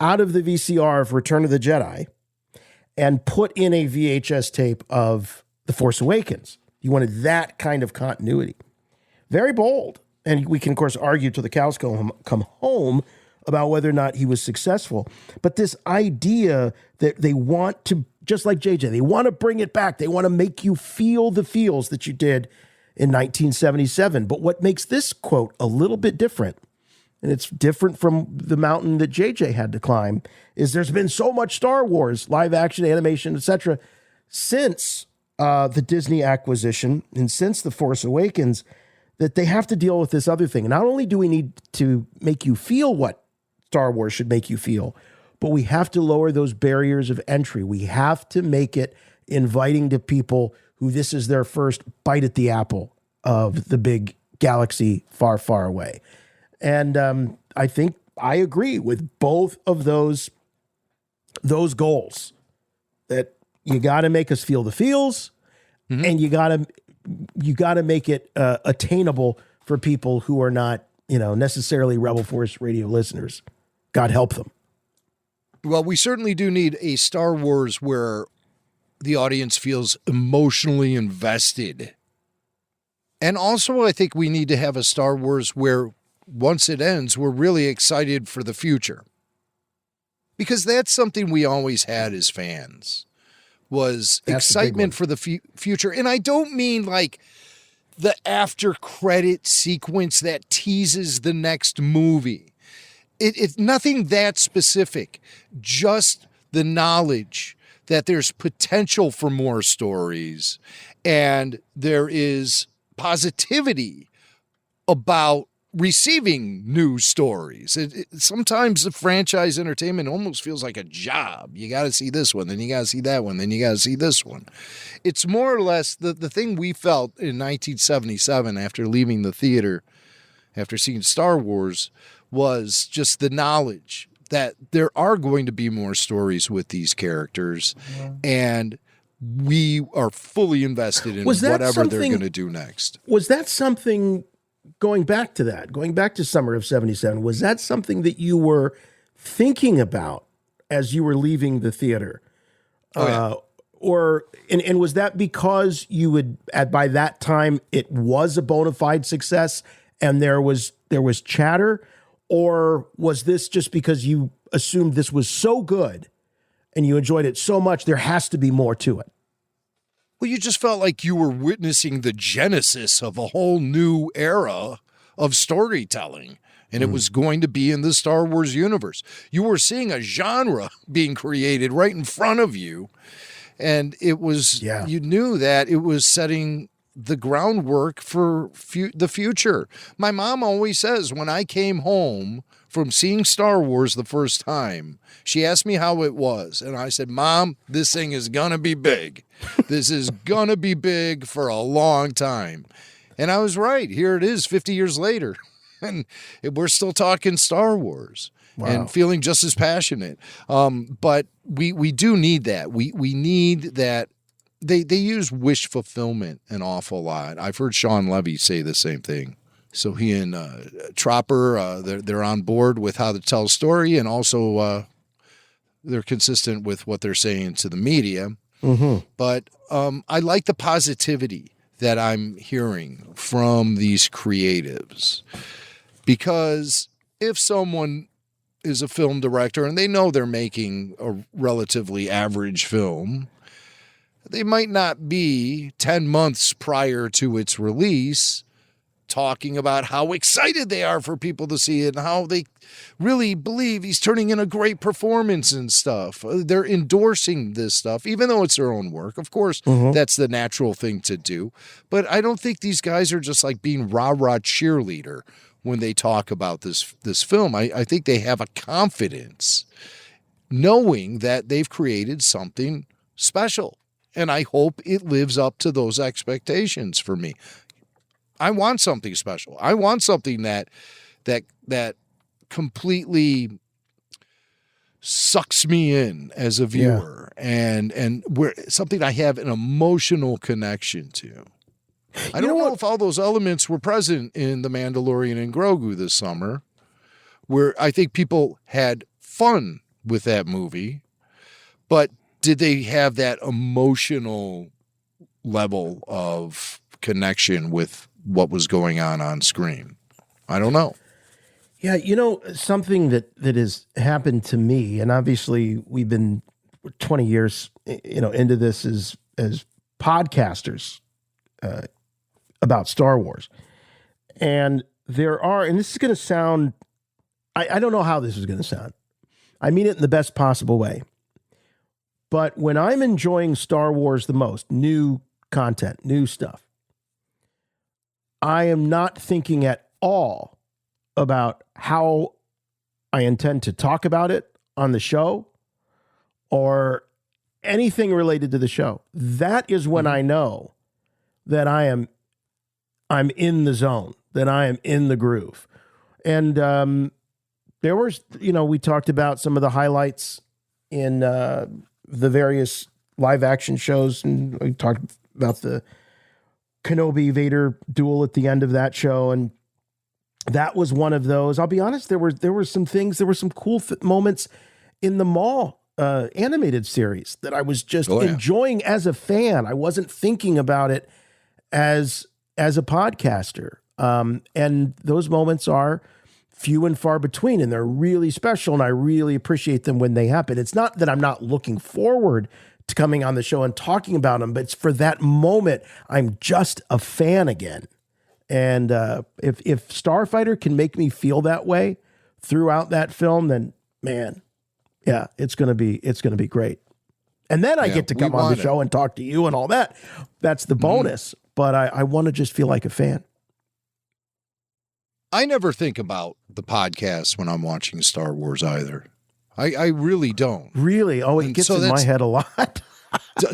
out of the VCR of Return of the Jedi and put in a VHS tape of The Force Awakens. He wanted that kind of continuity. Very bold. And we can, of course, argue till the cows come home about whether or not he was successful. But this idea that they want to, just like JJ, they want to bring it back. They want to make you feel the feels that you did in 1977. But what makes this quote a little bit different, and it's different from the mountain that JJ had to climb, is there's been so much Star Wars, live action, animation, etc., since the Disney acquisition and since The Force Awakens, that they have to deal with this other thing. Not only do we need to make you feel what Star Wars should make you feel, but we have to lower those barriers of entry. We have to make it inviting to people who this is their first bite at the apple of the big galaxy far, far away. And I think I agree with both of those goals, that you got to make us feel the feels, and you got to make it attainable for people who are not, necessarily Rebel Force Radio listeners. God help them. Well, we certainly do need a Star Wars where the audience feels emotionally invested. And also, I think we need to have a Star Wars where once it ends, we're really excited for the future. Because that's something we always had as fans, was excitement for the future. And I don't mean like the after credit sequence that teases the next movie. It's nothing that specific, just the knowledge that there's potential for more stories and there is positivity about receiving new stories. Sometimes the franchise entertainment almost feels like a job. You got to see this one, then you got to see that one, then you got to see this one. It's more or less the thing we felt in 1977 after leaving the theater, after seeing Star Wars, was just the knowledge that there are going to be more stories with these characters, and we are fully invested in whatever they're going to do next. Was that something, going back to summer of 77, was that something that you were thinking about as you were leaving the theater? And was that because you would, by that time, it was a bona fide success and there was chatter? Or was this just because you assumed this was so good and you enjoyed it so much, there has to be more to it? Well, you just felt like you were witnessing the genesis of a whole new era of storytelling, and it was going to be in the Star Wars universe. You were seeing a genre being created right in front of you, and it was, you knew that it was setting the groundwork for the future. My mom always says when I came home from seeing Star Wars the first time, she asked me how it was. And I said, Mom, this thing is going to be big. This is going to be big for a long time. And I was right. Here it is 50 years later. And we're still talking Star Wars. Wow. And feeling just as passionate. But we do need that. We need that. They use wish fulfillment an awful lot. I've heard Sean Levy say the same thing. So he and Tropper, they're on board with how to tell a story, and also they're consistent with what they're saying to the media. But I like the positivity that I'm hearing from these creatives, because if someone is a film director and they know they're making a relatively average film, they might not be 10 months prior to its release talking about how excited they are for people to see it and how they really believe he's turning in a great performance and stuff. They're endorsing this stuff, even though it's their own work. Of course, that's the natural thing to do. But I don't think these guys are just like being rah-rah cheerleader when they talk about this film. I think they have a confidence knowing that they've created something special. And I hope it lives up to those expectations for me. I want something special. I want something that completely sucks me in as a viewer and where something I have an emotional connection to. I don't know if all those elements were present in The Mandalorian and Grogu this summer, where I think people had fun with that movie, but did they have that emotional level of connection with what was going on screen? I don't know. Yeah, something that has happened to me, and obviously we've been 20 years, into this as podcasters about Star Wars. And and this is going to sound, I don't know how this is going to sound. I mean it in the best possible way. But when I'm enjoying Star Wars the most, new content, new stuff, I am not thinking at all about how I intend to talk about it on the show or anything related to the show. That is when I know that I'm in the zone, that I am in the groove. And there was, we talked about some of the highlights in the various live action shows, and we talked about the Kenobi Vader duel at the end of that show, and that was one of those. I'll be honest, there were some things, there were some cool moments in the Maul animated series that I was just enjoying as a fan. I wasn't thinking about it as a podcaster, and those moments are few and far between, and they're really special, and I really appreciate them when they happen. It's not that I'm not looking forward to coming on the show and talking about them, but it's for that moment, I'm just a fan again. And if Starfighter can make me feel that way throughout that film, then man, yeah, it's gonna be great. And then I get to come on the show and talk to you and all that. That's the bonus. But I want to just feel like a fan. I never think about the podcast when I'm watching Star Wars either. I really don't. Really? Oh, it gets in my head a lot.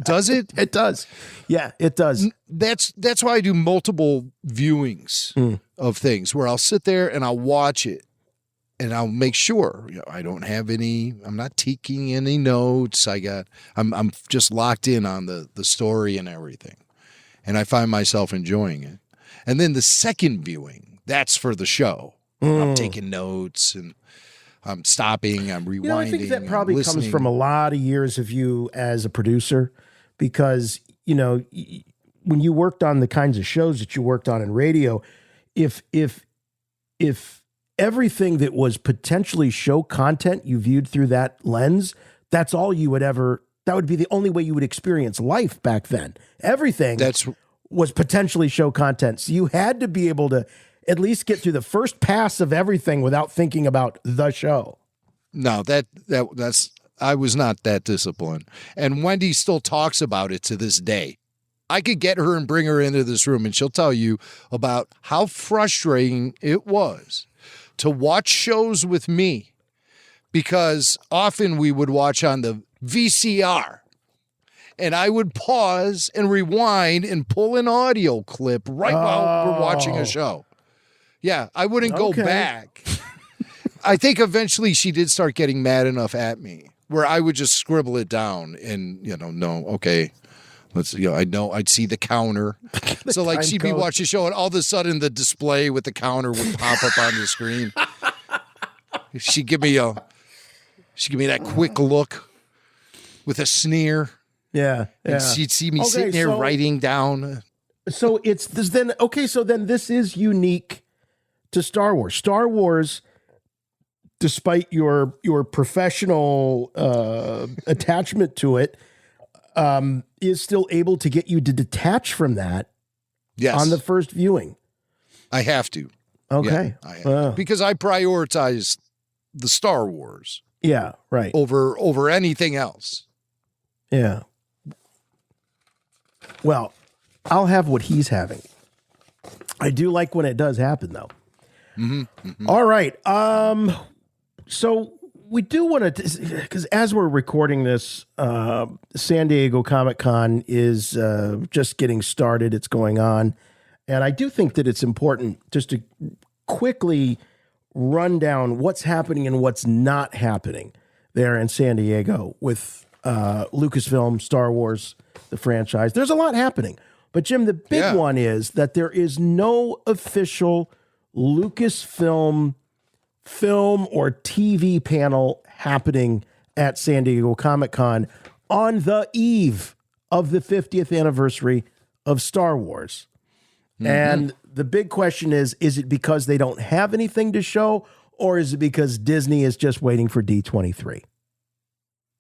Does it? It does. Yeah, it does. That's why I do multiple viewings of things where I'll sit there and I'll watch it and I'll make sure I don't have I'm not taking any notes. I'm just locked in on the story and everything. And I find myself enjoying it. And then the second viewing, that's for the show. I'm taking notes and I'm stopping, I'm rewinding. I think that probably comes from a lot of years of you as a producer, because, when you worked on the kinds of shows that you worked on in radio, if everything that was potentially show content you viewed through that lens, that's all you would ever, that would be the only way you would experience life back then. Everything was potentially show content. So you had to be able to at least get through the first pass of everything without thinking about the show. No, that's I was not that disciplined. And Wendy still talks about it to this day. I could get her and bring her into this room and she'll tell you about how frustrating it was to watch shows with me, because often we would watch on the VCR and I would pause and rewind and pull an audio clip right while we're watching a show. Yeah, I wouldn't go back. I think eventually she did start getting mad enough at me where I would just scribble it down and, let's, I know I'd see the counter. So like she'd be watching the show and all of a sudden the display with the counter would pop up on the screen. She'd give me that quick look with a sneer. Yeah. And she'd see me sitting there writing down. So it's this then. Okay. So then this is unique to Star Wars. Star Wars, despite your professional attachment to it, is still able to get you to detach from that on the first viewing. I have to. Okay. Yeah, I have to. Because I prioritize the Star Wars. Yeah, right. Over anything else. Yeah. Well, I'll have what he's having. I do like when it does happen, though. All right. So we do want to, because as we're recording this, San Diego Comic-Con is just getting started. It's going on. And I do think that it's important just to quickly run down what's happening and what's not happening there in San Diego with Lucasfilm, Star Wars, the franchise. There's a lot happening. But Jim, the big one is that there is no official Lucasfilm film or TV panel happening at San Diego Comic-Con on the eve of the 50th anniversary of Star Wars. And the big question is it because they don't have anything to show, or is it because Disney is just waiting for D23?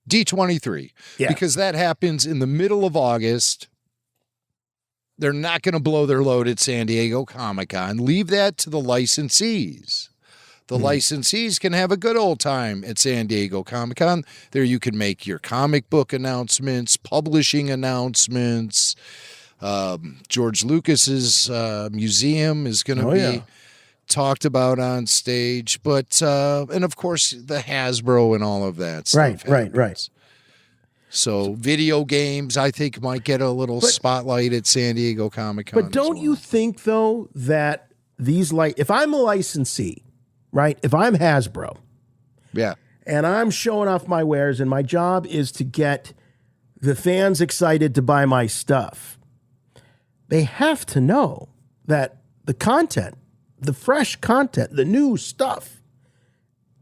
D23. Yeah. Because that happens in the middle of August. They're not going to blow their load at San Diego Comic-Con. Leave that to the licensees. The licensees can have a good old time at San Diego Comic-Con. There you can make your comic book announcements, publishing announcements. George Lucas's museum is going to be talked about on stage. But, and of course, the Hasbro and all of that stuff. Right. So video games, I think, might get a little spotlight at San Diego Comic-Con. But don't you think, though, that these if I'm a licensee, right? If I'm Hasbro, and I'm showing off my wares, and my job is to get the fans excited to buy my stuff, they have to know that the content, the fresh content, the new stuff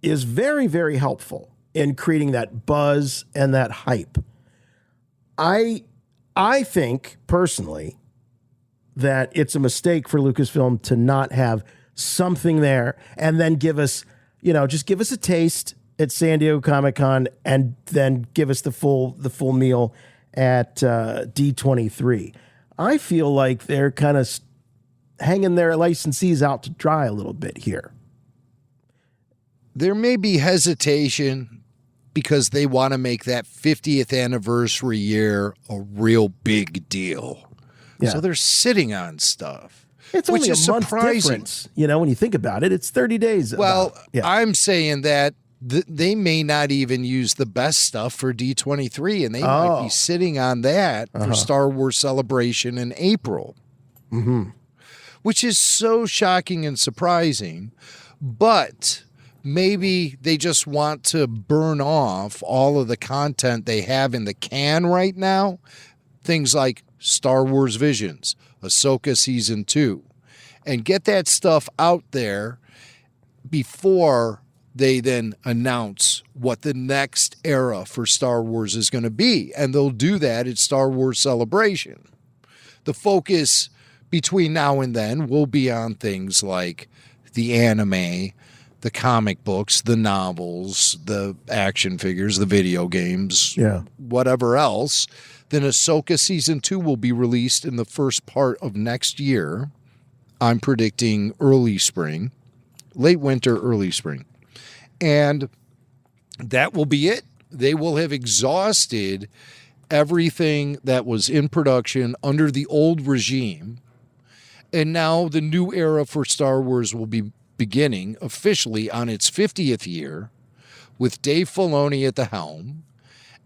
is very, very helpful in creating that buzz and that hype. I think personally that it's a mistake for Lucasfilm to not have something there and then give us, just give us a taste at San Diego Comic-Con and then give us the full meal at D23. I feel like they're kind of hanging their licensees out to dry a little bit here. There may be hesitation because they want to make that 50th anniversary year a real big deal. Yeah. So they're sitting on stuff. It's only a month difference, when you think about it. It's 30 days. Well, I'm saying that they may not even use the best stuff for D23, and they might be sitting on that for Star Wars Celebration in April, which is so shocking and surprising. But maybe they just want to burn off all of the content they have in the can right now. Things like Star Wars Visions, Ahsoka Season 2, and get that stuff out there before they then announce what the next era for Star Wars is going to be. And they'll do that at Star Wars Celebration. The focus between now and then will be on things like the anime, the comic books, the novels, the action figures, the video games, whatever else. Then Ahsoka Season 2 will be released in the first part of next year. I'm predicting early spring, late winter, early spring. And that will be it. They will have exhausted everything that was in production under the old regime. And now the new era for Star Wars will be beginning officially on its 50th year with Dave Filoni at the helm.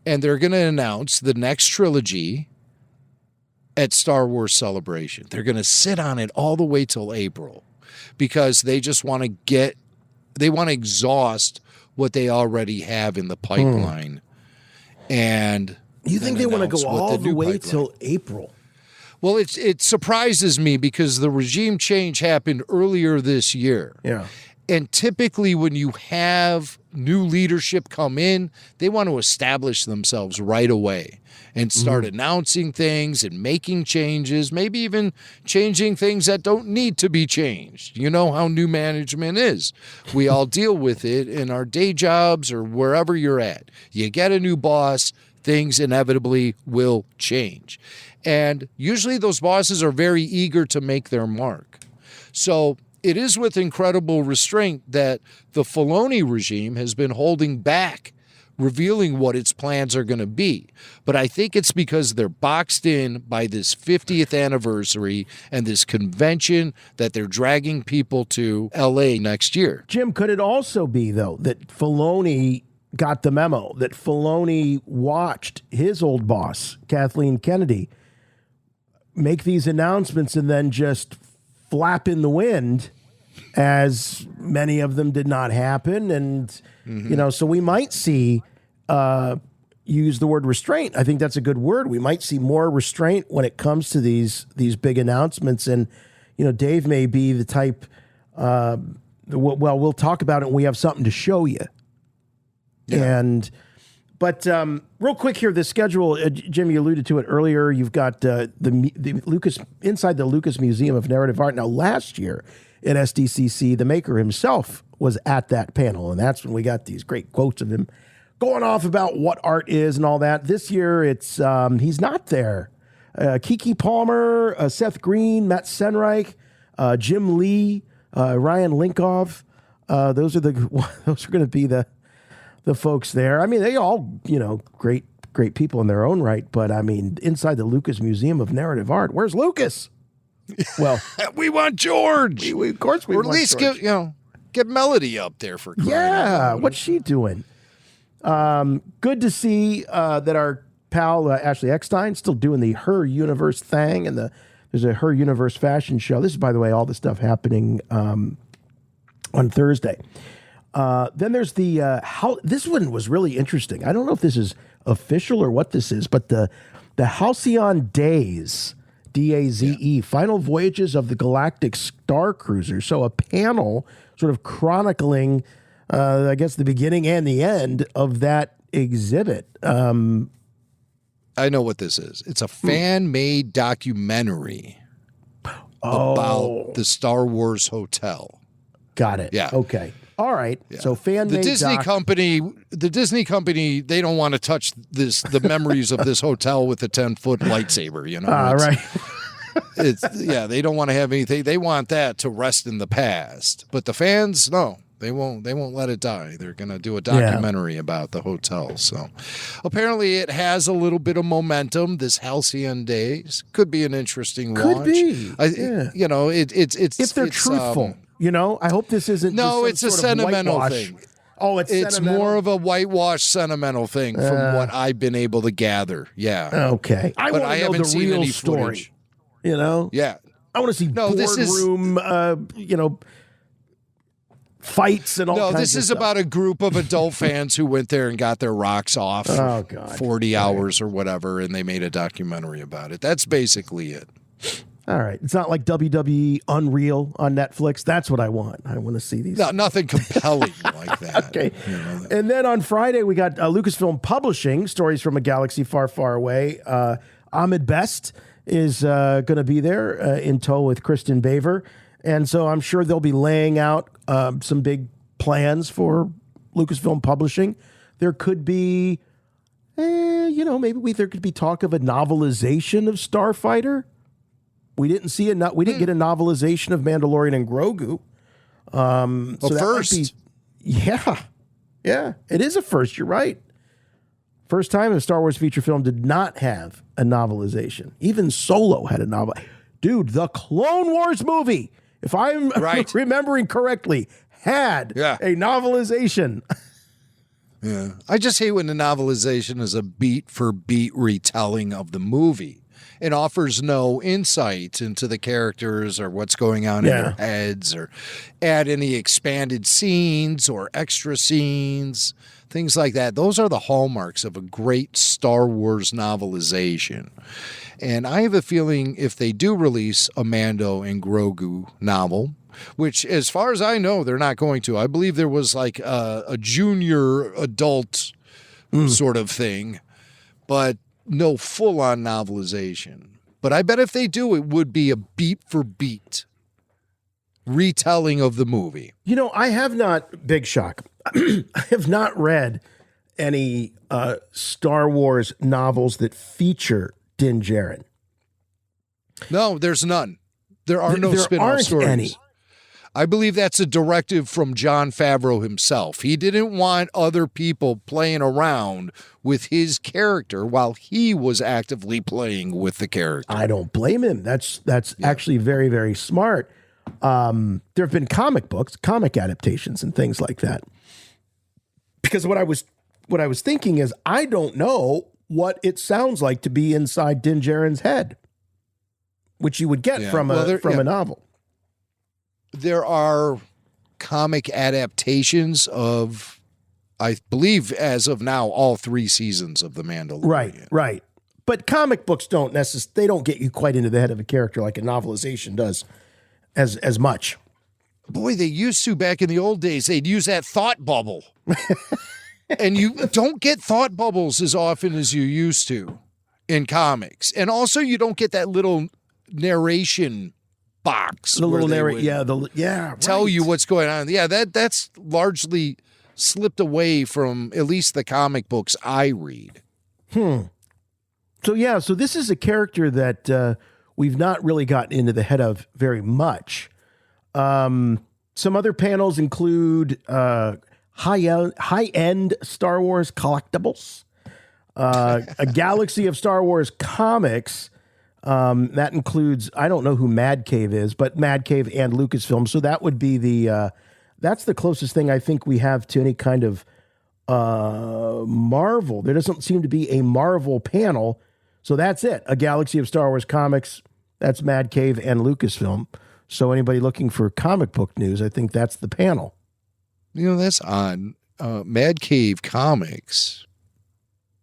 And they're going to announce the next trilogy at Star Wars Celebration. They're going to sit on it all the way till April because they just want to exhaust what they already have in the pipeline. And you think they want to go all the way till April? Well, it surprises me because the regime change happened earlier this year. Yeah. And typically when you have new leadership come in, they want to establish themselves right away and start announcing things and making changes, maybe even changing things that don't need to be changed. You know how new management is. We all deal with it in our day jobs or wherever you're at. You get a new boss, things inevitably will change. And usually those bosses are very eager to make their mark. So it is with incredible restraint that the Filoni regime has been holding back revealing what its plans are going to be. But I think it's because they're boxed in by this 50th anniversary and this convention that they're dragging people to LA next year. Jim, could it also be, though, that Filoni got the memo, that Filoni watched his old boss, Kathleen Kennedy, make these announcements and then just flap in the wind, as many of them did not happen? And, so we might see, use the word restraint. I think that's a good word. We might see more restraint when it comes to these big announcements. And, Dave may be the type, we'll talk about it when we have something to show you. Yeah. But real quick here, the schedule, Jim, you alluded to it earlier. You've got the Lucas inside the Lucas Museum of Narrative Art. Now, last year at SDCC, the maker himself was at that panel, and that's when we got these great quotes of him going off about what art is and all that. This year, it's he's not there. Kiki Palmer, Seth Green, Matt Senreich, Jim Lee, Ryan Linkov. Those are going to be the folks there. I mean, they all, great people in their own right. But I mean, inside the Lucas Museum of Narrative Art, where's Lucas? Well, we want George. Of course we or want at least George. get Melody up there for crying out loud. What's she doing? Good to see that our pal Ashley Eckstein still doing the Her Universe thing, and there's a Her Universe fashion show. This is, by the way, all the stuff happening on Thursday. Then there's the this one was really interesting. I don't know if this is official or what this is, but the Halcyon Days, DAZE, Final Voyages of the Galactic Star Cruiser. So a panel sort of chronicling, I guess, the beginning and the end of that exhibit. I know what this is. It's a fan-made documentary about the Star Wars Hotel. Got it. Yeah. Okay. All right. Yeah. So fan-made the Disney company, they don't want to touch the memories of this hotel with a 10-foot lightsaber, Right. They don't want to have anything. They want that to rest in the past. But the fans, no. They won't let it die. They're going to do a documentary about the hotel. So apparently it has a little bit of momentum. This Halcyon Days could be an interesting watch. Could be. It's if they're truthful. I hope this isn't. No, just it's a sentimental thing. Oh, it's more of a whitewash sentimental thing from what I've been able to gather. Yeah. Okay. But I haven't seen any story. Footage. Yeah. I want to see boardroom, fights and all kinds of stuff. No, this is about a group of adult fans who went there and got their rocks off for 40 hours or whatever, and they made a documentary about it. That's basically it. All right. It's not like WWE Unreal on Netflix. That's what I want. I want to see these. No, nothing compelling like that. Okay. And then on Friday, we got Lucasfilm Publishing, Stories from a Galaxy Far, Far Away. Ahmed Best is going to be there in tow with Kristen Baver. And so I'm sure they'll be laying out some big plans for Lucasfilm Publishing. There could be, maybe there could be talk of a novelization of Starfighter. We didn't see we didn't get a novelization of Mandalorian and Grogu. So first. Yeah, it is a first. You're right. First time a Star Wars feature film did not have a novelization. Even Solo had a novel. Dude, the Clone Wars movie, if I'm remembering correctly, had a novelization. Yeah. I just hate when the novelization is a beat-for-beat retelling of the movie. It offers no insight into the characters or what's going on in their heads or add any expanded scenes or extra scenes, things like that. Those are the hallmarks of a great Star Wars novelization. And I have a feeling if they do release a Mando and Grogu novel, which as far as I know, they're not going to. I believe there was like a junior adult sort of thing, but no full-on novelization. But I bet if they do, it would be a beat-for-beat retelling of the movie. I have not, big shock, I have not read any Star Wars novels that feature Din Djarin. No, there's none. There are no spin-off aren't stories. any. I believe that's a directive from Jon Favreau himself. He didn't want other people playing around with his character while he was actively playing with the character. I don't blame him. That's actually very, very smart. There have been comic books, comic adaptations, and things like that. Because what I was thinking is, I don't know what it sounds like to be inside Din Djarin's head, which you would get from a novel. There are comic adaptations of, I believe, as of now, all 3 seasons of The Mandalorian. Right. But comic books don't they don't get you quite into the head of a character like a novelization does as much. Boy, they used to back in the old days. They'd use that thought bubble. And you don't get thought bubbles as often as you used to in comics. And also you don't get that little narration box. The little narration, tell you what's going on. Yeah, that's largely slipped away from at least the comic books I read. So this is a character that we've not really gotten into the head of very much. Some other panels include high-end Star Wars collectibles, a galaxy of Star Wars comics. That includes, I don't know who Mad Cave is, but Mad Cave and Lucasfilm. So that would be that's the closest thing I think we have to any kind of Marvel. There doesn't seem to be a Marvel panel. So that's it. A galaxy of Star Wars comics. That's Mad Cave and Lucasfilm. So anybody looking for comic book news, I think that's the panel. That's odd. Mad Cave Comics.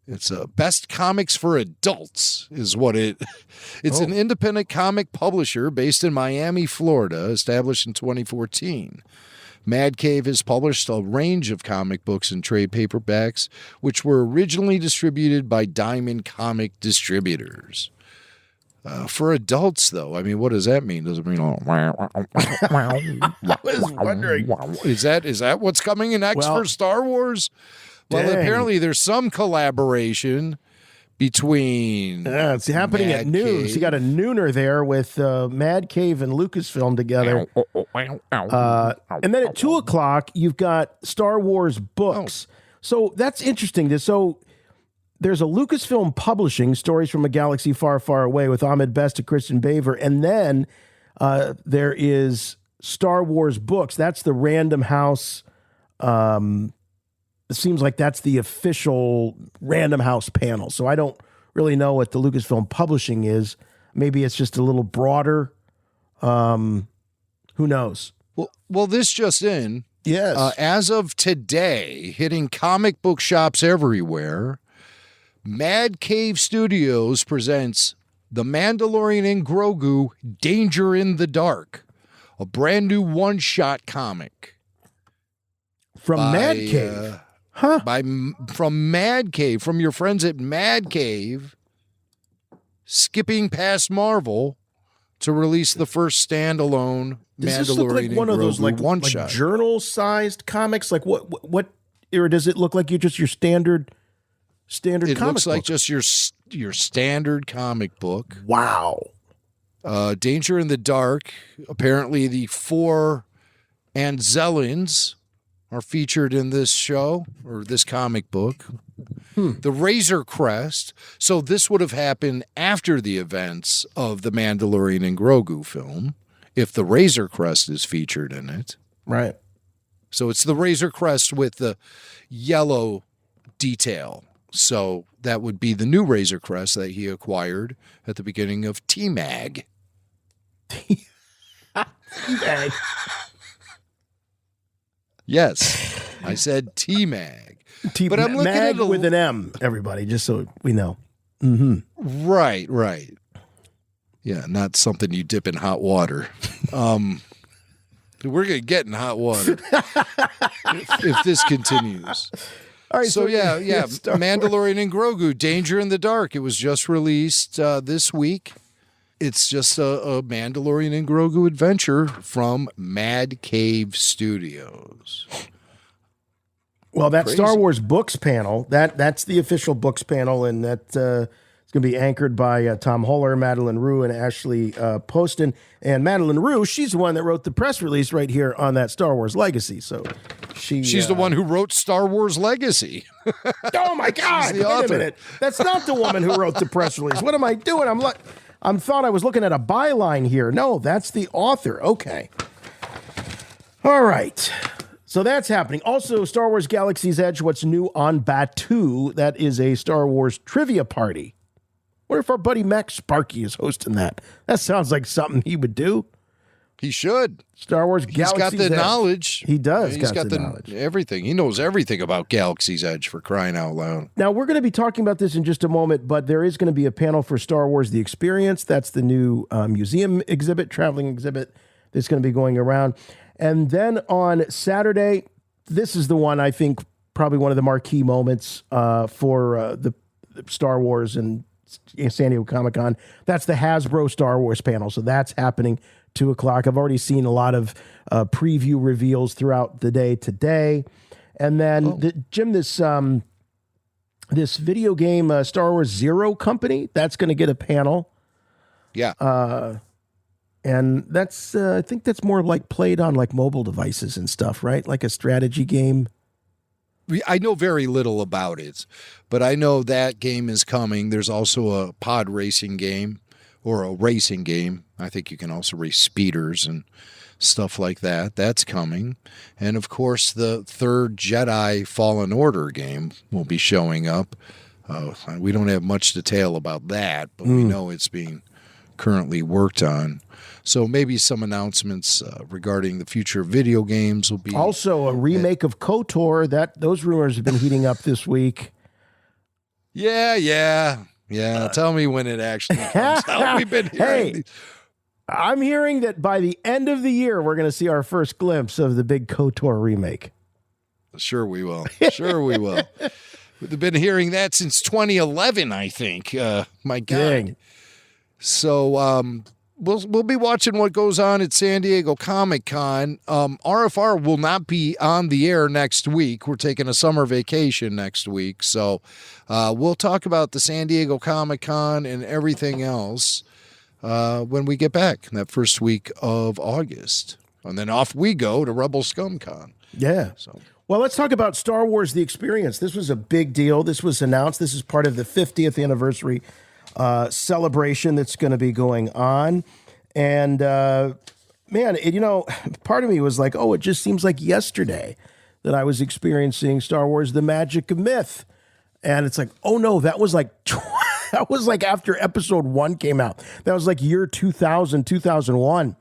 It's best comics for adults is what it's an independent comic publisher based in Miami, Florida, established in 2014. Mad Cave has published a range of comic books and trade paperbacks, which were originally distributed by Diamond Comic Distributors. For adults, though, I mean, what does that mean? Does it mean, I was wondering. Is that what's coming next for Star Wars? Well, apparently there's some collaboration between. It's happening at noon. So you got a nooner there with Mad Cave and Lucasfilm together. And then at 2:00, you've got Star Wars books. So that's interesting. So there's a Lucasfilm Publishing, Stories from a Galaxy Far, Far Away with Ahmed Best and Kristen Baver. And then there is Star Wars books. That's the Random House. It seems like that's the official Random House panel. So I don't really know what the Lucasfilm Publishing is. Maybe it's just a little broader. Who knows? Well, this just in. Yes. As of today, hitting comic book shops everywhere, Mad Cave Studios presents The Mandalorian and Grogu, Danger in the Dark, a brand new one-shot comic. From Mad Cave? From Mad Cave, from your friends at Mad Cave, skipping past Marvel to release the first standalone Does Mandalorian this look like one of those like journal-sized comics? Like what? Or does it look like your standard it comic looks like book? just your standard comic book. Wow. Danger in the Dark. Apparently the 4 Anzellans are featured in this show or this comic book. The Razor Crest. So this would have happened after the events of the Mandalorian and Grogu film, if the Razor Crest is featured in it. Right. So it's the Razor Crest with the yellow detail. So that would be the new Razor Crest that he acquired at the beginning of T-Mag. T-Mag. Yes, I said T-Mag. But I'm looking Mag at with an M, everybody, just so we know. Mm-hmm. Right. Yeah, not something you dip in hot water. We're going to get in hot water if this continues. All right, so yeah, Mandalorian and Grogu, Danger in the Dark. It was just released this week. It's just a Mandalorian and Grogu adventure from Mad Cave Studios. Well, that Star Wars books panel, that's the official books panel, and that it's going to be anchored by Tom Holler, Madeline Rue, and Ashley Poston. And Madeline Rue, she's the one that wrote the press release right here on that Star Wars Legacy. So she's the one who wrote Star Wars Legacy. Oh my God! Wait a minute. That's not the woman who wrote the press release. What am I doing? I'm thought I was looking at a byline here. No, that's the author. Okay. All right. So that's happening. Also, Star Wars Galaxy's Edge, what's new on Batuu? That is a Star Wars trivia party. What if our buddy Max Sparky is hosting that? That sounds like something he would do. He should. Star Wars Galaxy's Edge. He's got the knowledge. He does. He's got the knowledge. Everything. He knows everything about Galaxy's Edge, for crying out loud. Now, we're going to be talking about this in just a moment, but there is going to be a panel for Star Wars The Experience. That's the new museum exhibit, traveling exhibit that's going to be going around. And then on Saturday, this is the one I think probably one of the marquee moments for the Star Wars and San Diego Comic-Con. That's the Hasbro Star Wars panel. So that's happening 2:00. I've already seen a lot of preview reveals throughout the day today. And then, Jim, this video game, Star Wars Zero Company, that's going to get a panel. Yeah. And that's, I think that's more like played on like mobile devices and stuff, right? Like a strategy game. I know very little about it, but I know that game is coming. There's also a pod racing game or a racing game. I think you can also race speeders and stuff like that. That's coming. And of course, the third Jedi Fallen Order game will be showing up. We don't have much detail about that, but we know it's being currently worked on. So maybe some announcements regarding the future of video games will be. Also, a remake of KOTOR. Those rumors have been heating up this week. Yeah. Tell me when it actually comes out. We've been hearing I'm hearing that by the end of the year, we're going to see our first glimpse of the big KOTOR remake. Sure we will. We've been hearing that since 2011, I think. My God. Dang. So we'll be watching what goes on at San Diego Comic-Con. RFR will not be on the air next week. We're taking a summer vacation next week. So we'll talk about the San Diego Comic-Con and everything else when we get back that first week of August. And then off we go to Rebel Scum Con. Yeah. Well, let's talk about Star Wars The Experience. This was a big deal. This was announced. This is part of the 50th anniversary celebration that's going to be going on. And, man, part of me was like, it just seems like yesterday that I was experiencing Star Wars The Magic of Myth. And it's like, oh, no, that was like that was like after episode 1 came out. That was like year 2000, 2001.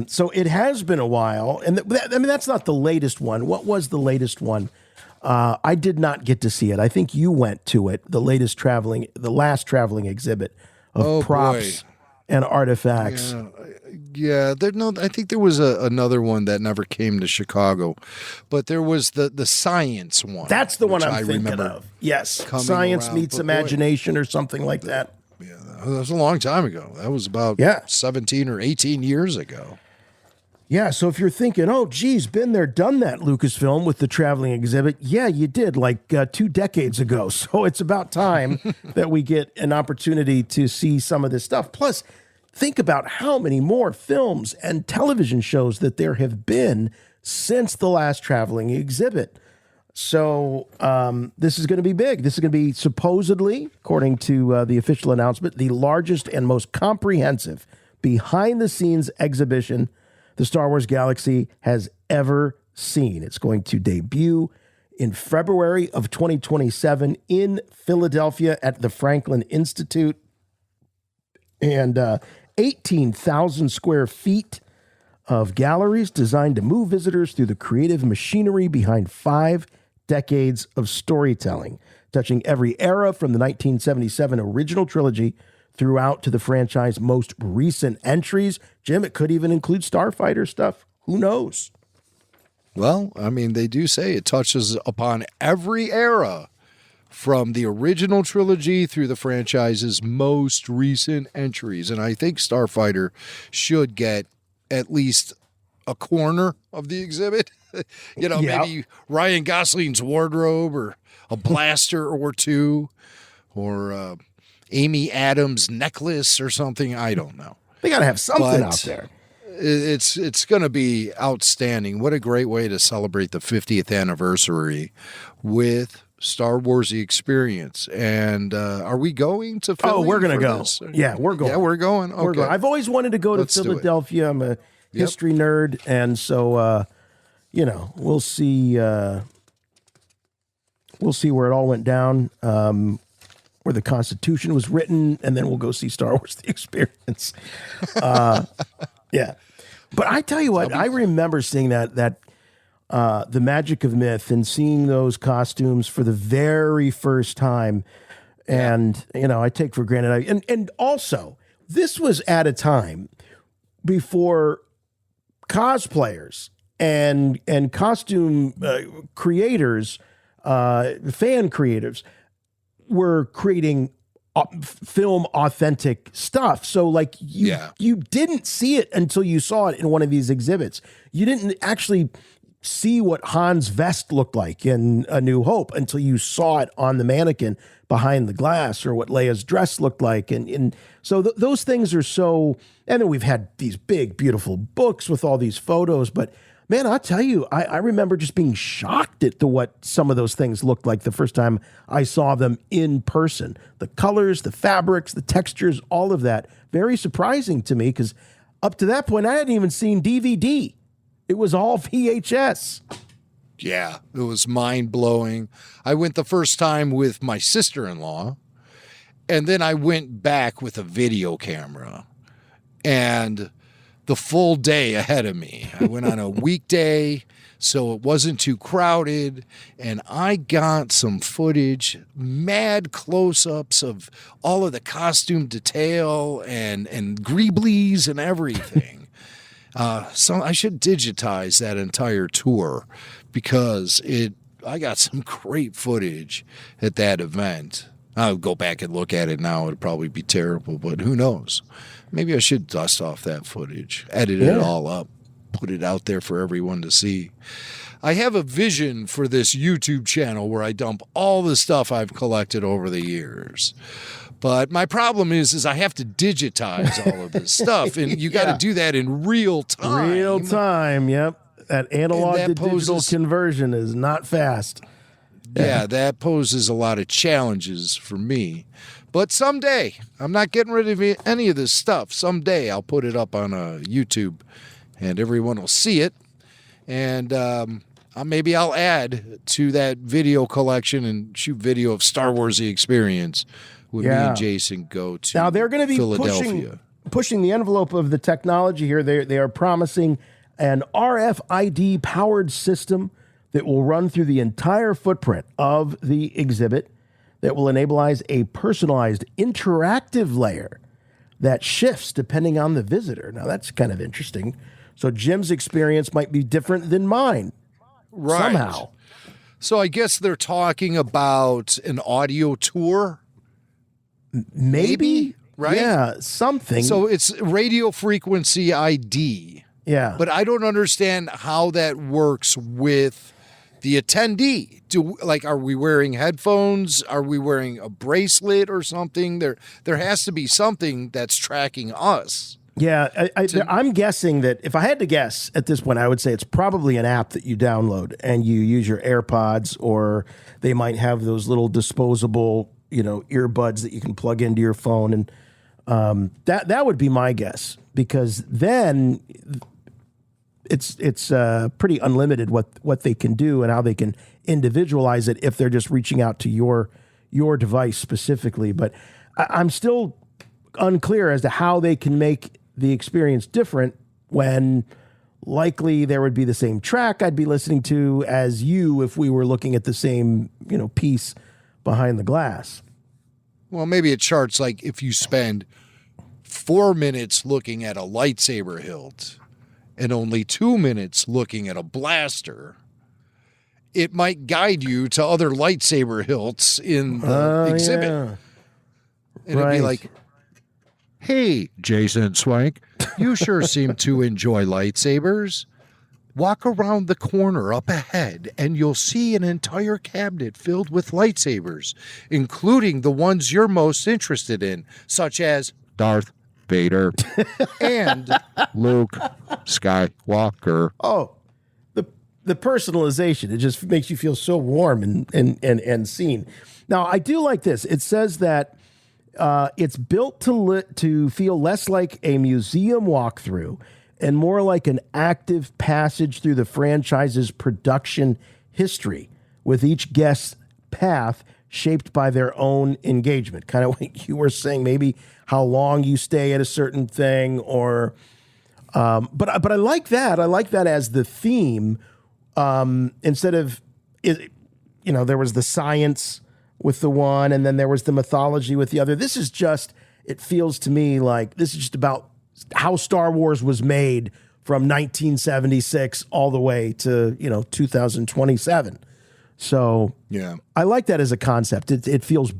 So it has been a while. And that's not the latest one. What was the latest one? I did not get to see it. I think you went to it, the last traveling exhibit of props and artifacts. Yeah. I think there was another one that never came to Chicago, but there was the science one. That's the one I'm thinking of. Yes. Science Meets Imagination or something like that. Yeah. That was a long time ago. That was about 17 or 18 years ago. Yeah, so if you're thinking, oh, geez, been there, done that, Lucasfilm, with the traveling exhibit, yeah, you did, like 2 decades ago. So it's about time that we get an opportunity to see some of this stuff. Plus, think about how many more films and television shows that there have been since the last traveling exhibit. So this is going to be big. This is going to be supposedly, according to the official announcement, the largest and most comprehensive behind-the-scenes exhibition the Star Wars Galaxy has ever seen. It's going to debut in February of 2027 in Philadelphia at the Franklin Institute. And 18,000 square feet of galleries designed to move visitors through the creative machinery behind 5 decades of storytelling, touching every era from the 1977 original trilogy throughout to the franchise's most recent entries. Jim, it could even include Starfighter stuff. Who knows? Well, I mean, they do say it touches upon every era from the original trilogy through the franchise's most recent entries. And I think Starfighter should get at least a corner of the exhibit. Maybe Ryan Gosling's wardrobe or a blaster or two, or Amy Adams necklace or something. I don't know. They got to have something out there. It's going to be outstanding. What a great way to celebrate the 50th anniversary with Star Wars: The Experience. And are we going to Philly? Oh, we're going to go. This? Yeah, we're going. Yeah, we're going. Okay. We're going. I've always wanted to go to Philadelphia. I'm a history nerd, and so we'll see. We'll see where it all went down, where the Constitution was written, and then we'll go see Star Wars: The Experience. Yeah, but I tell you what, I remember seeing that The Magic of Myth and seeing those costumes for the very first time, and I take for granted. And also, this was at a time before cosplayers and costume creators, fan creators, were creating film authentic stuff. So like you didn't see it until you saw it in one of these exhibits. You didn't actually see what Han's vest looked like in A New Hope until you saw it on the mannequin behind the glass, or what Leia's dress looked like. And so those things are so, and then we've had these big, beautiful books with all these photos, but man, I'll tell you, I remember just being shocked at what some of those things looked like the first time I saw them in person. The colors, the fabrics, the textures, all of that. Very surprising to me, because up to that point, I hadn't even seen DVD. It was all VHS. Yeah, it was mind-blowing. I went the first time with my sister-in-law, and then I went back with a video camera. And the full day ahead of me. I went on a weekday, so it wasn't too crowded, and I got some footage, mad close-ups of all of the costume detail and greeblies and everything. So I should digitize that entire tour, because I got some great footage at that event. I'll go back and look at it now. It'd probably be terrible, but who knows? Maybe I should dust off that footage, edit it all up, put it out there for everyone to see. I have a vision for this YouTube channel where I dump all the stuff I've collected over the years. But my problem is I have to digitize all of this stuff, and you got to do that in real time. Real time, yep. That analog to digital conversion is not fast. Yeah, that poses a lot of challenges for me. But someday, I'm not getting rid of any of this stuff. Someday I'll put it up on YouTube, and everyone will see it. And maybe I'll add to that video collection and shoot video of Star Wars: The Experience when me and Jason go to now they're going to be Philadelphia. Pushing the envelope of the technology here. They are promising an RFID powered system that will run through the entire footprint of the exhibit, that will enable a personalized interactive layer that shifts depending on the visitor. Now, that's kind of interesting. So Jim's experience might be different than mine somehow. So I guess they're talking about an audio tour? Maybe? Right? Yeah, something. So it's radio frequency ID. Yeah. But I don't understand how that works with the attendee. Are we wearing headphones? Are we wearing a bracelet or something? There has to be something that's tracking us. Yeah, I'm guessing that if I had to guess at this point, I would say it's probably an app that you download and you use your AirPods, or they might have those little disposable, earbuds that you can plug into your phone, and that would be my guess, because then it's pretty unlimited what they can do and how they can individualize it if they're just reaching out to your device specifically. But I'm still unclear as to how they can make the experience different when likely there would be the same track I'd be listening to as you if we were looking at the same piece behind the glass. Well, maybe it charts like if you spend 4 minutes looking at a lightsaber hilt and only 2 minutes looking at a blaster, it might guide you to other lightsaber hilts in the exhibit. Yeah. And it'd be like, hey, Jason Swank, you sure seem to enjoy lightsabers. walk around the corner up ahead and you'll see an entire cabinet filled with lightsabers, including the ones you're most interested in, such as Darth Vader and Luke Skywalker. Oh, the personalization, it just makes you feel so warm and seen. Now, I do like this. It says that it's built to feel less like a museum walkthrough and more like an active passage through the franchise's production history, with each guest's path shaped by their own engagement. Kind of what you were saying, maybe how long you stay at a certain thing, or but I like that. I like that as the theme. Instead of, there was the science with the one, and then there was the mythology with the other. This is just, it feels to me like this is just about how Star Wars was made from 1976 all the way to, 2027. So yeah, I like that as a concept. It feels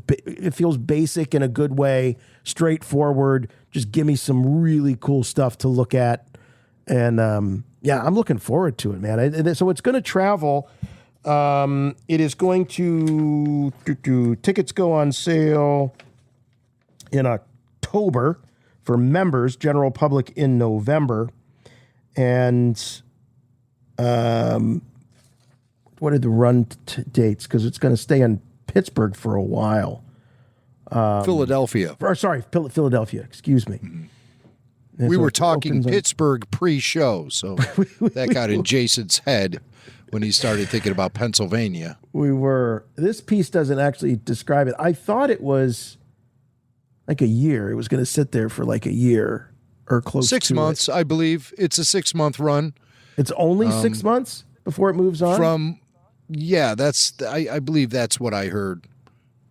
basic in a good way, straightforward. Just give me some really cool stuff to look at. And, yeah, I'm looking forward to it, man. So it's going to travel. It is going to tickets go on sale in October for members, general public in November. And what are the run dates? Because it's going to stay in Pittsburgh for a while. Philadelphia. Philadelphia, excuse me. Mm-hmm. We were talking Pittsburgh pre-show, so that got in Jason's head when he started thinking about Pennsylvania. We were. This piece doesn't actually describe it. I thought it was like a year. It was going to sit there for like a year or close to 6 months, I believe. It's a 6-month run. It's only 6 months before it moves on? I believe that's what I heard.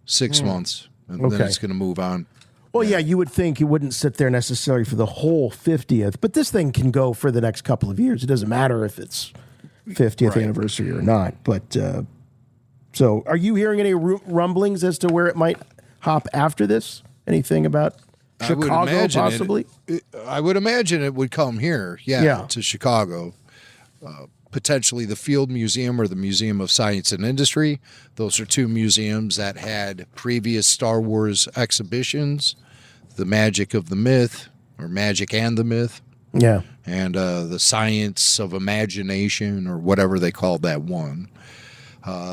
6 months, and then it's going to move on. Well, yeah, you would think you wouldn't sit there necessarily for the whole 50th, but this thing can go for the next couple of years. It doesn't matter if it's 50th anniversary or not. But so are you hearing any rumblings as to where it might hop after this? Anything about Chicago, possibly? I would imagine it would come here, to Chicago. Potentially the Field Museum or the Museum of Science and Industry. Those are two museums that had previous Star Wars exhibitions. The Magic of the Myth, or Magic and the Myth. Yeah. And the Science of Imagination, or whatever they called that one.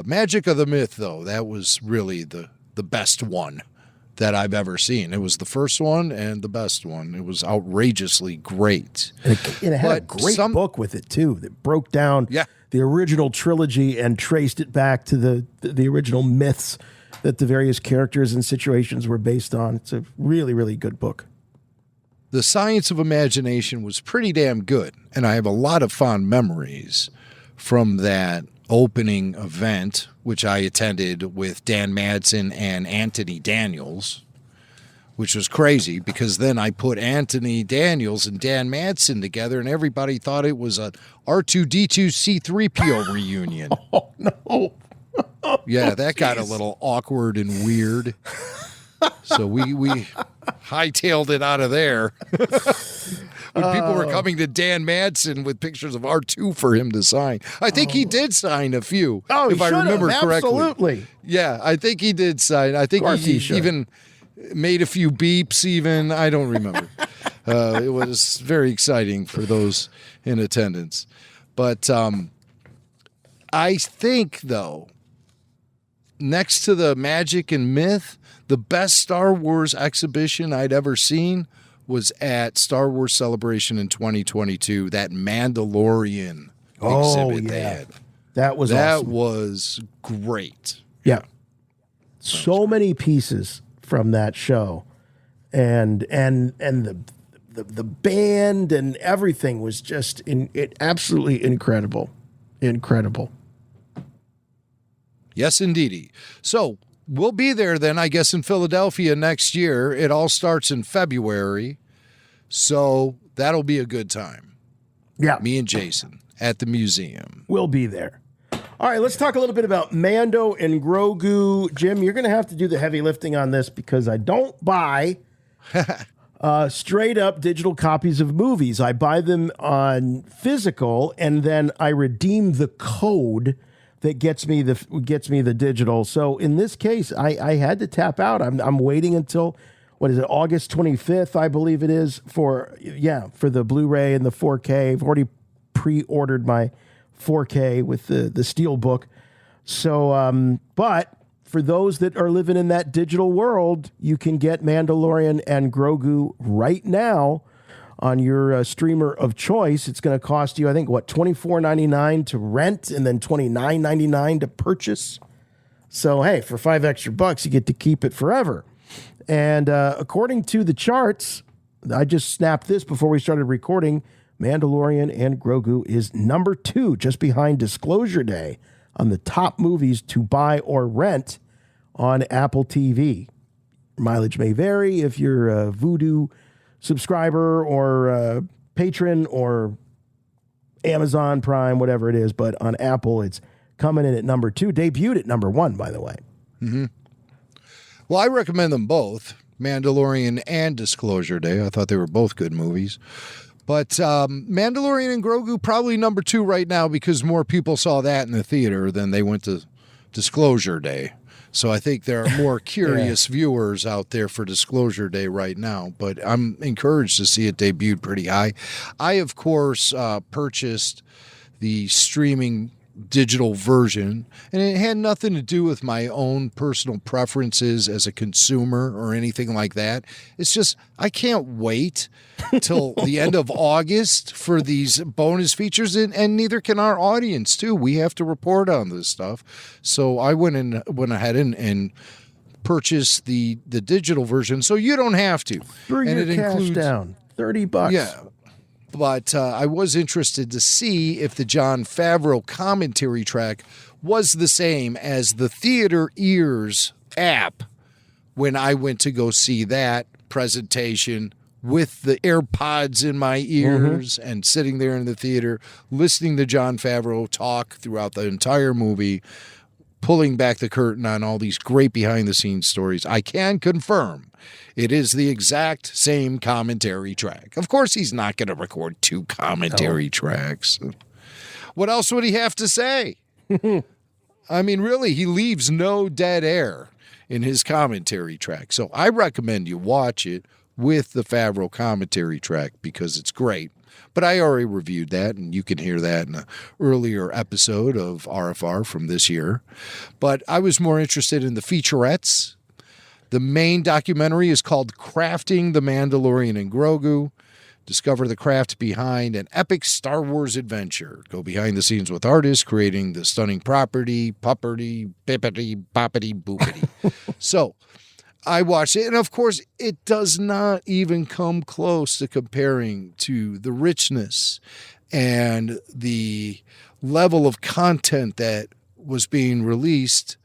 Magic of the Myth, though, that was really the best one that I've ever seen. It was the first one and the best one. It was outrageously great. And it had a great book with it, too, that broke down the original trilogy and traced it back to the original myths that the various characters and situations were based on. It's a really, really good book. The Science of Imagination was pretty damn good, and I have a lot of fond memories from that opening event, which I attended with Dan Madsen and Anthony Daniels, which was crazy because then I put Anthony Daniels and Dan Madsen together and everybody thought it was a R2-D2 C3PO reunion. Oh, no. Yeah, that got a little awkward and weird. So we hightailed it out of there. When people were coming to Dan Madsen with pictures of R2 for him to sign. I think he did sign a few, if I remember correctly. Absolutely. Yeah, I think he did sign. I think he even made a few beeps even. I don't remember. It was very exciting for those in attendance. But I think, though, next to the Magic and Myth, the best Star Wars exhibition I'd ever seen was at Star Wars Celebration in 2022, that Mandalorian exhibit they had. That was awesome. Was great. Yeah. So many pieces from that show. And the band and everything was just absolutely incredible. Incredible. Yes, indeedy. So we'll be there then, I guess, in Philadelphia next year. It all starts in February. So that'll be a good time. Yeah. Me and Jason at the museum. We'll be there. All right, let's talk a little bit about Mando and Grogu. Jim, you're going to have to do the heavy lifting on this because I don't buy straight up digital copies of movies. I buy them on physical, and then I redeem the code that gets me the digital. So in this case, I had to tap out. I'm waiting until, what is it, August 25th, I believe it is, for the Blu-ray and the 4K. I've already pre-ordered my 4K with the Steelbook. So, but for those that are living in that digital world, you can get Mandalorian and Grogu right now on your streamer of choice. It's going to cost you, I think, $24.99 to rent and then $29.99 to purchase. So, hey, for $5 extra, you get to keep it forever. And according to the charts, I just snapped this before we started recording, Mandalorian and Grogu is number 2, just behind Disclosure Day, on the top movies to buy or rent on Apple TV. Mileage may vary if you're a Vudu subscriber or patron or Amazon Prime, whatever it is, but on Apple, it's coming in at number 2, debuted at number 1, by the way. Mm-hmm. Well, I recommend them both, Mandalorian and Disclosure Day. I thought they were both good movies. But Mandalorian and Grogu probably number 2 right now because more people saw that in the theater than they went to Disclosure Day. So I think there are more curious viewers out there for Disclosure Day right now. But I'm encouraged to see it debuted pretty high. I, of course, purchased the streaming digital version, and it had nothing to do with my own personal preferences as a consumer or anything like that. It's just I can't wait till the end of August for these bonus features, and neither can our audience too. We have to report on this stuff. So I went ahead and purchased the digital version, so you don't have to. Threw and your it cash includes down, $30. Yeah. But I was interested to see if the Jon Favreau commentary track was the same as the Theater Ears app when I went to go see that presentation with the AirPods in my ears and sitting there in the theater listening to Jon Favreau talk throughout the entire movie, pulling back the curtain on all these great behind-the-scenes stories. I can confirm it is the exact same commentary track. Of course, he's not going to record 2 commentary tracks. What else would he have to say? I mean, really, he leaves no dead air in his commentary track. So I recommend you watch it with the Favreau commentary track because it's great. But I already reviewed that, and you can hear that in an earlier episode of RFR from this year. But I was more interested in the featurettes. The main documentary is called Crafting the Mandalorian and Grogu. Discover the craft behind an epic Star Wars adventure. Go behind the scenes with artists creating the stunning property, pupperty, bippity, boppity, boopity. So I watched it, and of course, it does not even come close to comparing to the richness and the level of content that was being released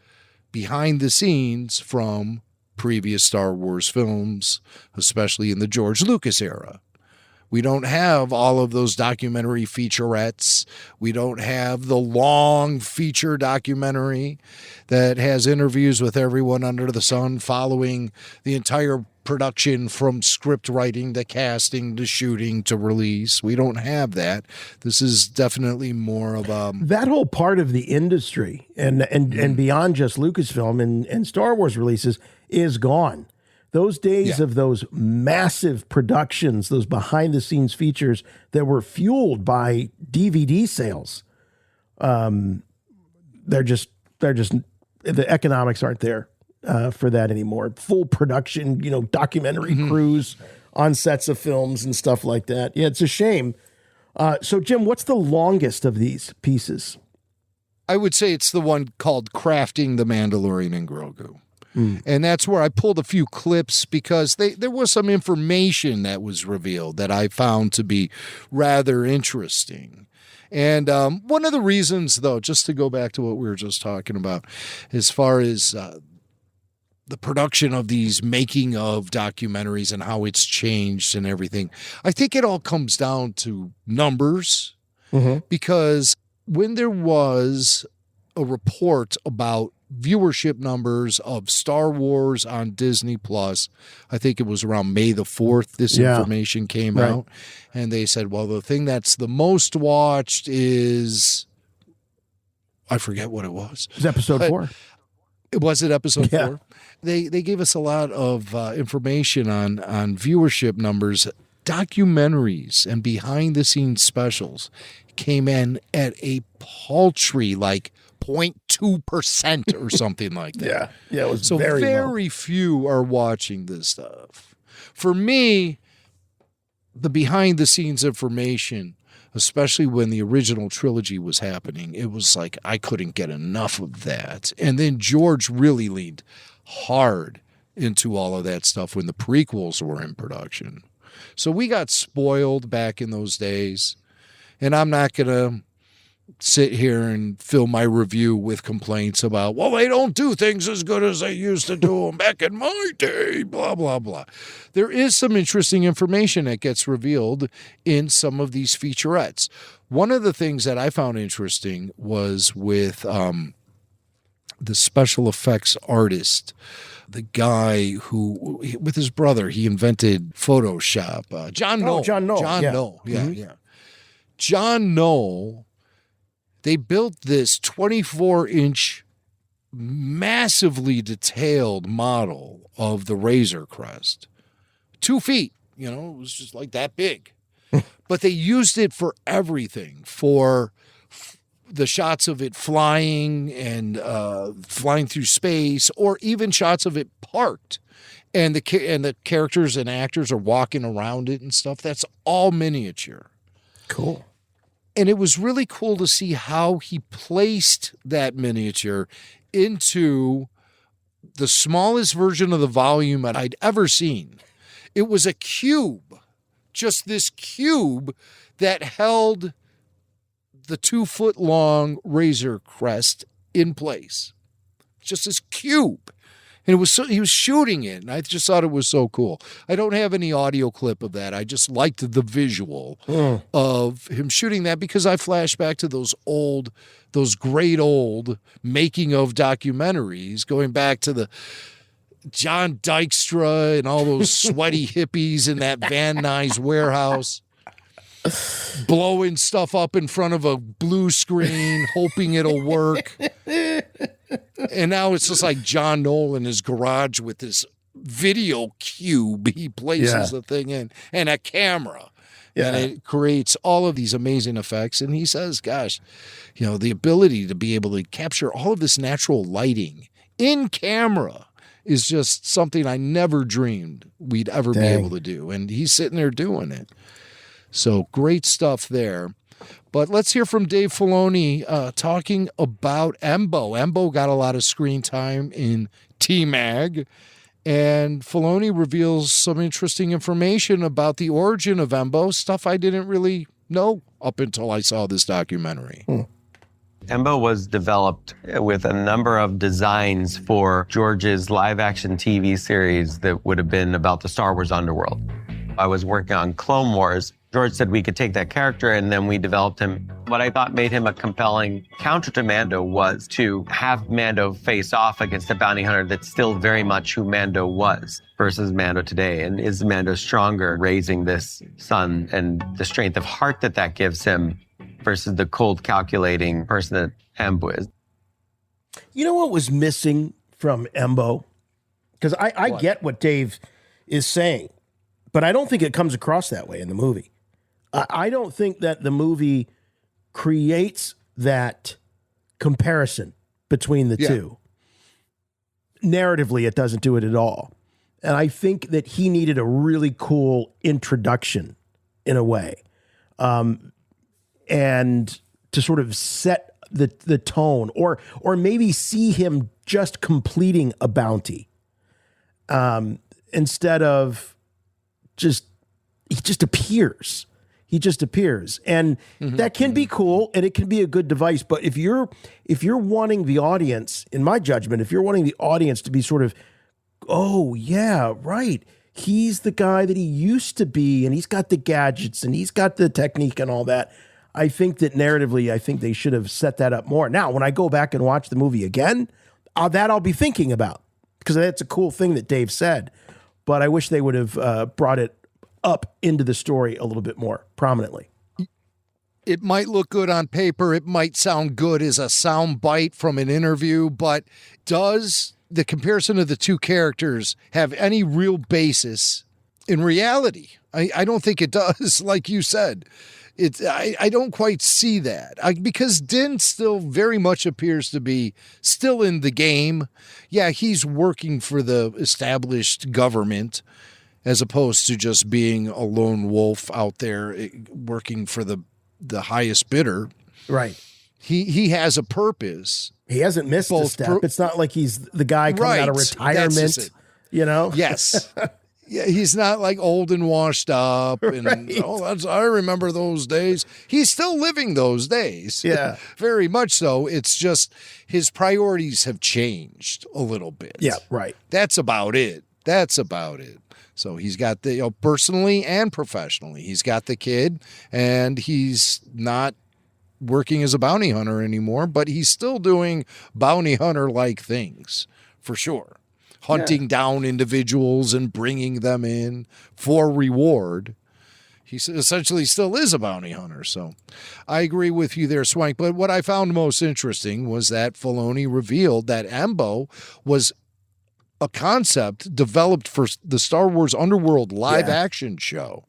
behind the scenes from previous Star Wars films, especially in the George Lucas era. We don't have all of those documentary featurettes. We don't have the long feature documentary that has interviews with everyone under the sun following the entire production from script writing to casting to shooting to release. We don't have that. This is definitely more of that whole part of the industry and beyond just Lucasfilm and Star Wars releases is gone. Those days of those massive productions, those behind-the-scenes features that were fueled by DVD sales, they're just the economics aren't there for that anymore. Full production, documentary crews on sets of films and stuff like that. Yeah, it's a shame. So, Jim, what's the longest of these pieces? I would say it's the one called Crafting the Mandalorian and Grogu. And that's where I pulled a few clips because there was some information that was revealed that I found to be rather interesting. And one of the reasons, though, just to go back to what we were just talking about, as far as the production of these making of documentaries and how it's changed and everything, I think it all comes down to numbers because when there was a report about viewership numbers of Star Wars on Disney Plus. I think it was around May the 4th this information came out. And they said, well, the thing that's the most watched is, I forget what it was. It was episode 4. Was it episode 4? They gave us a lot of information on viewership numbers. Documentaries and behind-the-scenes specials came in at a paltry, 0.2% or something like that. Yeah, it was so very low. few are watching this stuff. For me, the behind-the-scenes information, especially when the original trilogy was happening, it was like I couldn't get enough of that. And then George really leaned hard into all of that stuff when the prequels were in production. So we got spoiled back in those days. And I'm not going to sit here and fill my review with complaints about, well, they don't do things as good as they used to do them back in my day, blah, blah, blah. There is some interesting information that gets revealed in some of these featurettes. One of the things that I found interesting was with the special effects artist, the guy who, with his brother, he invented Photoshop. John Knoll. John Knoll. Yeah. John Knoll, they built this 24-inch, massively detailed model of the Razor Crest. 2 feet, it was just like that big. But they used it for everything, for the shots of it flying and flying through space, or even shots of it parked. And the characters and actors are walking around it and stuff. That's all miniature. Cool. And it was really cool to see how he placed that miniature into the smallest version of the volume that I'd ever seen. It was a cube, just this cube that held the 2-foot-long Razor Crest in place. Just this cube. And he was shooting it, and I just thought it was so cool. I don't have any audio clip of that. I just liked the visual of him shooting that because I flash back to those great old making of documentaries, going back to the John Dykstra and all those sweaty hippies in that Van Nuys warehouse, blowing stuff up in front of a blue screen, hoping it'll work. And now it's just like John Knoll in his garage with this video cube he places the thing in, and a camera. And it creates all of these amazing effects. And he says, gosh, the ability to be able to capture all of this natural lighting in camera is just something I never dreamed we'd ever be able to do. And he's sitting there doing it. So great stuff there. But let's hear from Dave Filoni talking about Embo. Embo got a lot of screen time in T-Mag, and Filoni reveals some interesting information about the origin of Embo, stuff I didn't really know up until I saw this documentary. Embo was developed with a number of designs for George's live-action TV series that would have been about the Star Wars underworld. I was working on Clone Wars. George said we could take that character, and then we developed him. What I thought made him a compelling counter to Mando was to have Mando face off against a bounty hunter that's still very much who Mando was versus Mando today. And is Mando stronger raising this son and the strength of heart that gives him versus the cold, calculating person that Embo is? You know what was missing from Embo? Because I get what Dave is saying, but I don't think it comes across that way in the movie. I don't think that the movie creates that comparison between the two. Narratively, it doesn't do it at all. And I think that he needed a really cool introduction in a way. And to sort of set the tone, or maybe see him just completing a bounty instead of he just appears. He just appears. And that can be cool, and it can be a good device. But if you're wanting the audience, in my judgment, if you're wanting the audience to be sort of, oh, yeah, right, he's the guy that he used to be, and he's got the gadgets, and he's got the technique and all that, I think that narratively, I think they should have set that up more. Now, when I go back and watch the movie again, that I'll be thinking about, because that's a cool thing that Dave said. But I wish they would have brought it up into the story a little bit more prominently. It might look good on paper. It might sound good as a sound bite from an interview, but does the comparison of the two characters have any real basis in reality? I don't think it does. Like you said, I don't quite see that because Din still very much appears to be still in the game. Yeah, he's working for the established government as opposed to just being a lone wolf out there working for the highest bidder. Right. He has a purpose. He hasn't missed a step. It's not like he's the guy coming out of retirement, you know? Yes. Yeah, he's not like old and washed up and I remember those days. He's still living those days. Yeah. Very much so. It's just his priorities have changed a little bit. Yeah, right. That's about it. So he's got the, personally and professionally, he's got the kid and he's not working as a bounty hunter anymore, but he's still doing bounty hunter-like things for sure. Hunting down individuals and bringing them in for reward. He essentially still is a bounty hunter. So I agree with you there, Swank. But what I found most interesting was that Filoni revealed that Embo was a concept developed for the Star Wars Underworld live action show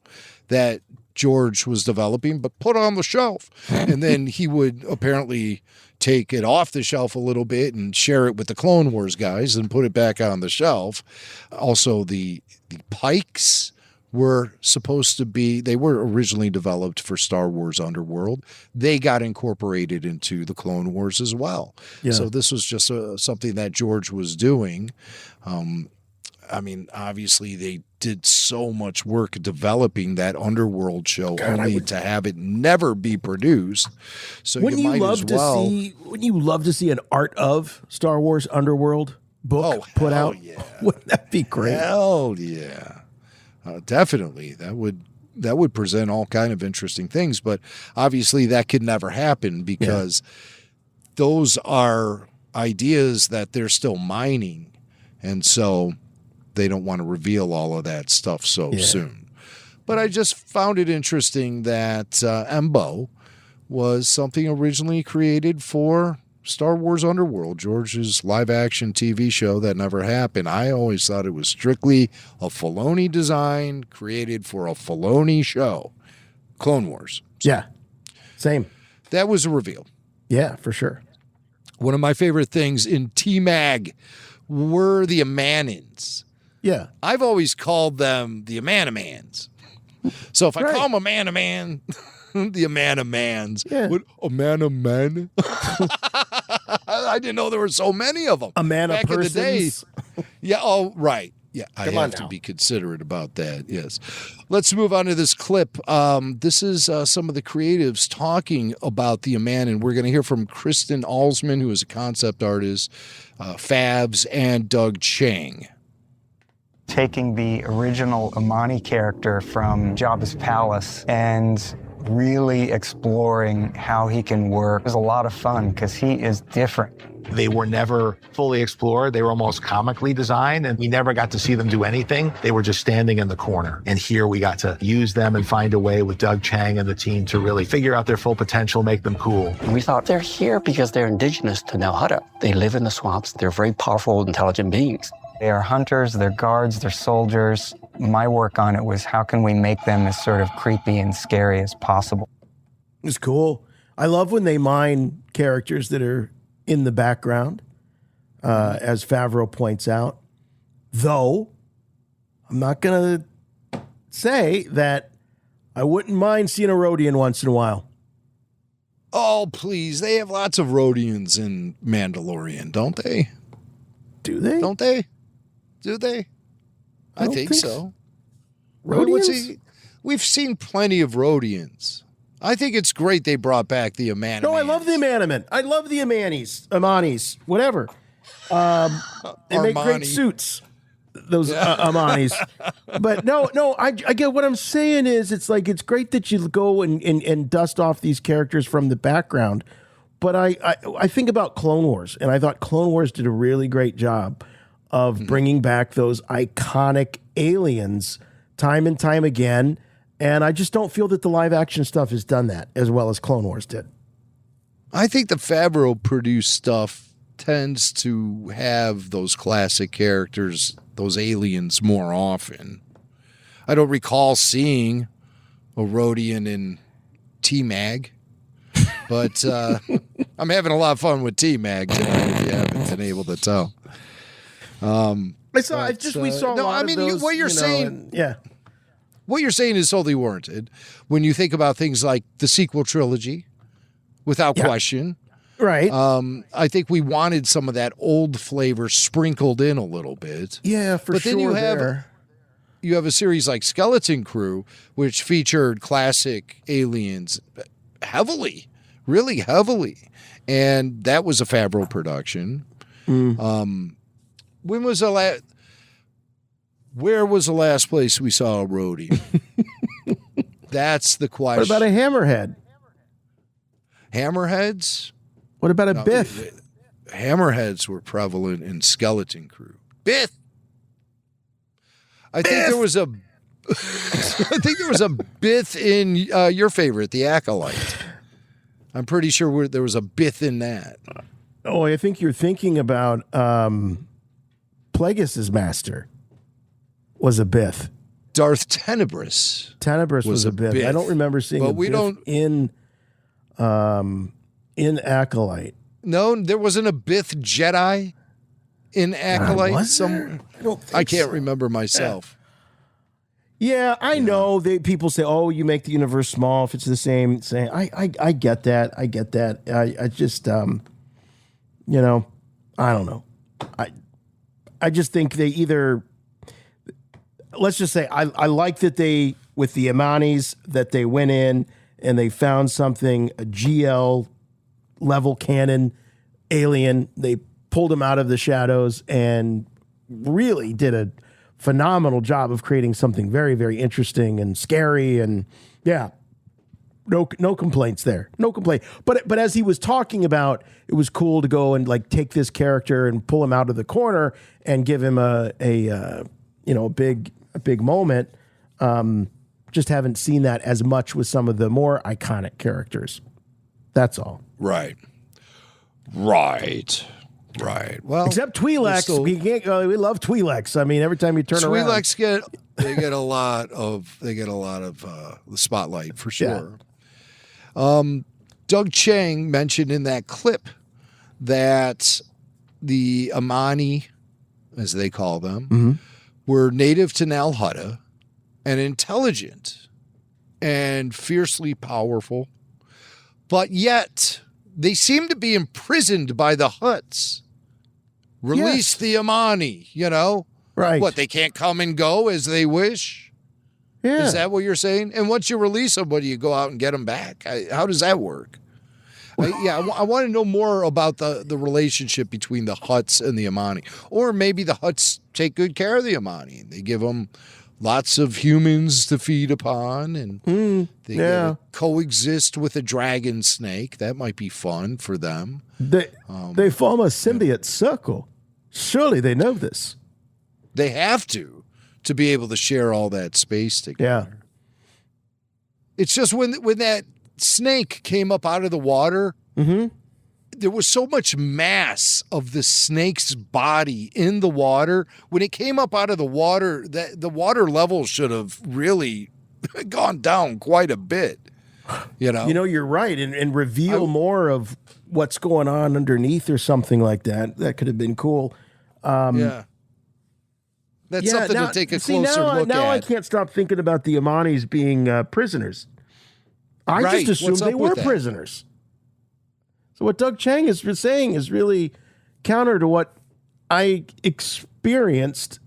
that George was developing, but put on the shelf. And then he would apparently take it off the shelf a little bit and share it with the Clone Wars guys and put it back on the shelf. Also, the Pikes were supposed to be, they were originally developed for Star Wars Underworld. They got incorporated into the Clone Wars as well. Yeah. So this was just something that George was doing. I mean, obviously they did so much work developing that Underworld show only to have it never be produced. So wouldn't you love to see an Art of Star Wars Underworld book put out? Yeah. Wouldn't that be great? Hell yeah. Definitely. That would present all kind of interesting things, but obviously that could never happen because those are ideas that they're still mining. And so they don't want to reveal all of that stuff so soon. But I just found it interesting that Embo was something originally created for Star Wars Underworld, George's live-action TV show that never happened. I always thought it was strictly a Filoni design created for a Filoni show. Clone Wars. Yeah, same. That was a reveal. Yeah, for sure. One of my favorite things in T-Mag were the Amanins. Yeah. I've always called them the Amanimans. So if I call them Amanaman, the Amanimans. Yeah. What, Amanaman? I didn't know there were so many of them. Back in the day. Yeah, oh, right. Yeah, I have to now. be considerate about that, yes. Let's move on to this clip. This is some of the creatives talking about the Amanin. We're going to hear from Kristen Alsman, who is a concept artist, Fabs, and Doug Chang. Taking the original Amani character from Jabba's palace and really exploring how he can work was a lot of fun because he is different. They were never fully explored. They were almost comically designed, and we never got to see them do anything. They were just standing in the corner. And here we got to use them and find a way with Doug Chang and the team to really figure out their full potential, make them cool. We thought they're here because they're indigenous to Nelhutta. They live in the swamps. They're very powerful, intelligent beings. They are hunters, they're guards, they're soldiers. My work on it was how can we make them as sort of creepy and scary as possible. It's cool. I love when they mine characters that are in the background, as Favreau points out. Though, I'm not going to say that I wouldn't mind seeing a Rhodian once in a while. Oh, please. They have lots of Rhodians in Mandalorian, don't they? Do they? Don't they? Do they? I think so. Rhodians? We've seen plenty of Rhodians. I think it's great they brought back the Amanin. No, I love the Amanaman. I love the Amanis, whatever. They make great suits, those Amanis. But no, I get what I'm saying is it's like it's great that you go and dust off these characters from the background. But I think about Clone Wars, and I thought Clone Wars did a really great job of bringing back those iconic aliens time and time again. And I just don't feel that the live action stuff has done that as well as Clone Wars did. I think the Favreau produced stuff tends to have those classic characters, those aliens, more often. I don't recall seeing a Rodian in T-Mag, but I'm having a lot of fun with T-Mag tonight, if you haven't been able to tell. We saw a lot of those, what you're saying, yeah. What you're saying is totally warranted when you think about things like the sequel trilogy, without question. Right. I think we wanted some of that old flavor sprinkled in a little bit. Yeah, for but sure. Then you have a series like Skeleton Crew, which featured classic aliens heavily, really heavily. And that was a Favreau production. When was the last... Where was the last place we saw a Rhodey? That's the question. What about a Hammerhead? Hammerheads? What about a Biff? Hammerheads were prevalent in Skeleton Crew. Biff! I think there was a Biff in your favorite, The Acolyte. I'm pretty sure there was a Biff in that. Oh, I think you're thinking about Plagueis' master was a Biff. Darth Tenebrous. Tenebrous was a Biff. I don't remember seeing a Biff in Acolyte. No, there wasn't a Biff Jedi in Acolyte. I can't remember myself. Yeah, I know people say, "Oh, you make the universe small if it's the same." I get that. I get that. I just, I don't know. I just think they either. Let's just say I like that they, with the Amanis, that they went in and they found something, a GL level canon alien. They pulled him out of the shadows and really did a phenomenal job of creating something very, very interesting and scary. And yeah, no complaints there. No complaint. But as he was talking about, it was cool to go and like take this character and pull him out of the corner and give him a big moment. Just haven't seen that as much with some of the more iconic characters. That's all. Right. Well, except Twi'leks, we love Twi'leks. I mean, every time you turn around, Twi'leks get a lot of the spotlight for sure. Yeah. Doug Chiang mentioned in that clip that the Amani, as they call them, were native to Nal Hutta and intelligent and fiercely powerful, but yet they seem to be imprisoned by the Hutts. Release the Amani, Right. What, they can't come and go as they wish? Yeah. Is that what you're saying? And once you release them, what, do you go out and get them back? How does that work? I want to know more about the relationship between the Hutts and the Amani. Or maybe the Hutts take good care of the Amani. They give them lots of humans to feed upon, and they get to coexist with a dragon snake. That might be fun for them. They form a symbiote circle. Surely they know this. They have to be able to share all that space together. Yeah. It's just when that snake came up out of the water, there was so much mass of the snake's body in the water. When it came up out of the water, the water level should have really gone down quite a bit. You're right, and reveal more of what's going on underneath or something like that. That could have been cool. That's something to take a closer look at. Now I can't stop thinking about the Amanis being prisoners. I just assumed they were prisoners. So what Doug Chiang has been saying is really counter to what I experienced.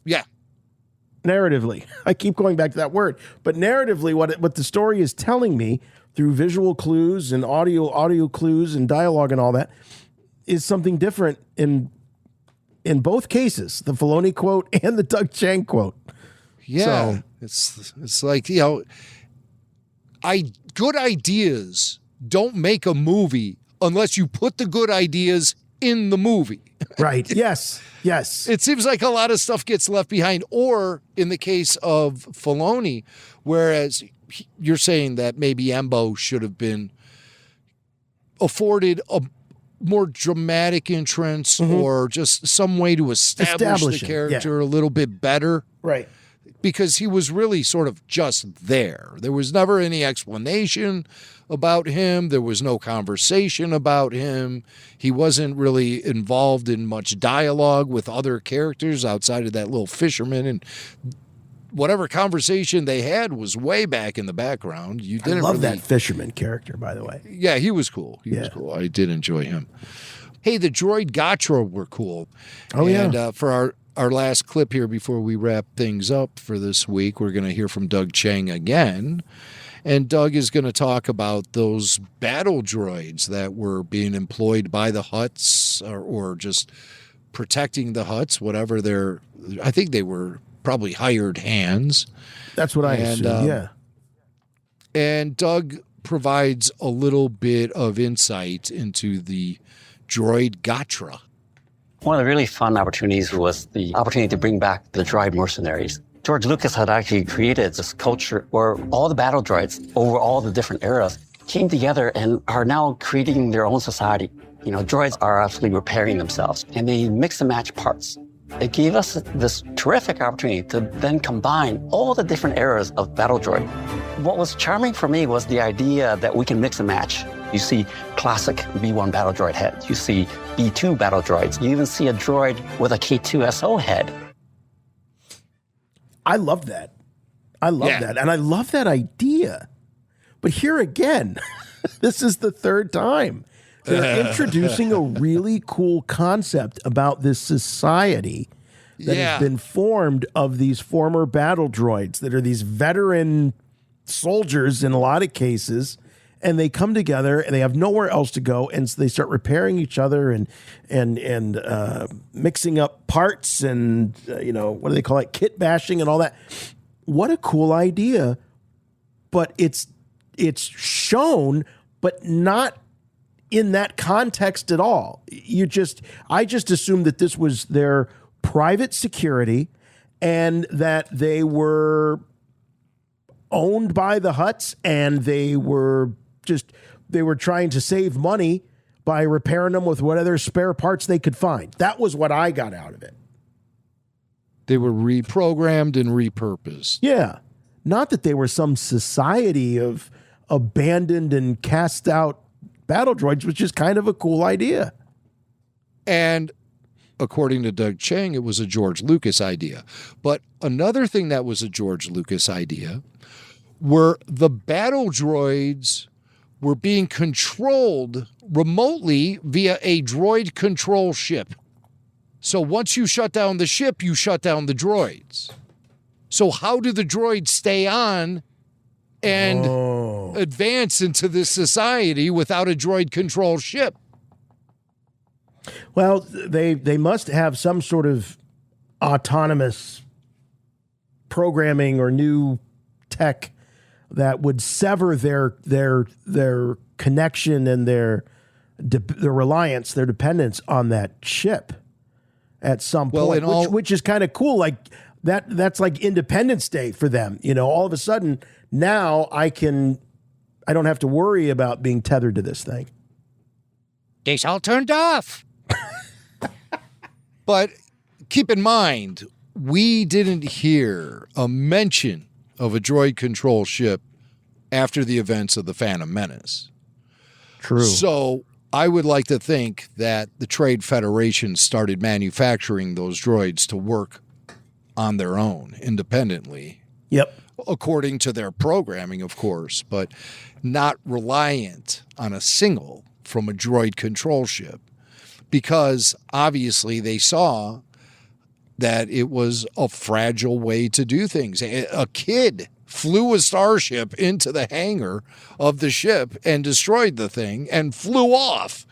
Yeah. Narratively. I keep going back to that word. But narratively, what the story is telling me through visual clues and audio clues and dialogue and all that is something different in both cases, the Filoni quote and the Doug Chiang quote. Yeah. So, it's like, good ideas don't make a movie unless you put the good ideas in the movie. Right. Yes. Yes. It seems like a lot of stuff gets left behind, or in the case of Filoni, whereas you're saying that maybe Embo should have been afforded a more dramatic entrance or just some way to establish the character a little bit better. Right. Because he was really sort of just there. There was never any explanation about him. There was no conversation about him. He wasn't really involved in much dialogue with other characters outside of that little fisherman. And whatever conversation they had was way back in the background. You didn't I love that fisherman character, by the way. Yeah, he was cool. He was cool. I did enjoy him. Hey, the Droid Gotra were cool. Oh, and, yeah. For our last clip here before we wrap things up for this week, we're going to hear from Doug Chang again. And Doug is going to talk about those battle droids that were being employed by the Hutts or just protecting the Hutts, whatever I think they were probably hired hands. That's what I assume, yeah. And Doug provides a little bit of insight into the Droid Gotra. One of the really fun opportunities was the opportunity to bring back the droid mercenaries. George Lucas had actually created this culture where all the battle droids over all the different eras came together and are now creating their own society. You know, droids are actually repairing themselves, and they mix and match parts. It gave us this terrific opportunity to then combine all the different eras of battle droid. What was charming for me was the idea that we can mix and match. You see classic B-1 battle droid heads. You see B-2 battle droids. You even see a droid with a K-2SO head. I love that. I love that. And I love that idea. But here again, this is the third time. They're introducing a really cool concept about this society that has been formed of these former battle droids that are these veteran soldiers in a lot of cases, and they come together and they have nowhere else to go, and so they start repairing each other and mixing up parts and what do they call it, kit bashing and all that. What a cool idea! But it's shown, but not in that context at all. I just assumed that this was their private security and that they were owned by the Hutts and they were trying to save money by repairing them with what other spare parts they could find. That was what I got out of it. They were reprogrammed and repurposed. Yeah. Not that they were some society of abandoned and cast out battle droids, which is kind of a cool idea. And according to Doug Chang, it was a George Lucas idea. But another thing that was a George Lucas idea were the battle droids were being controlled remotely via a droid control ship. So once you shut down the ship, you shut down the droids. So how do the droids stay on and advance into this society without a droid control ship? Well, they must have some sort of autonomous programming or new tech that would sever their connection and their reliance, their dependence on that ship at some point, which is kind of cool. Like that's like Independence Day for them. All of a sudden now I don't have to worry about being tethered to this thing. It's all turned off. But keep in mind, we didn't hear a mention of a droid control ship after the events of the Phantom Menace. True. So I would like to think that the Trade Federation started manufacturing those droids to work on their own independently. Yep. According to their programming, of course, but not reliant on a signal from a droid control ship, because obviously they saw that it was a fragile way to do things. A kid flew a starship into the hangar of the ship and destroyed the thing and flew off.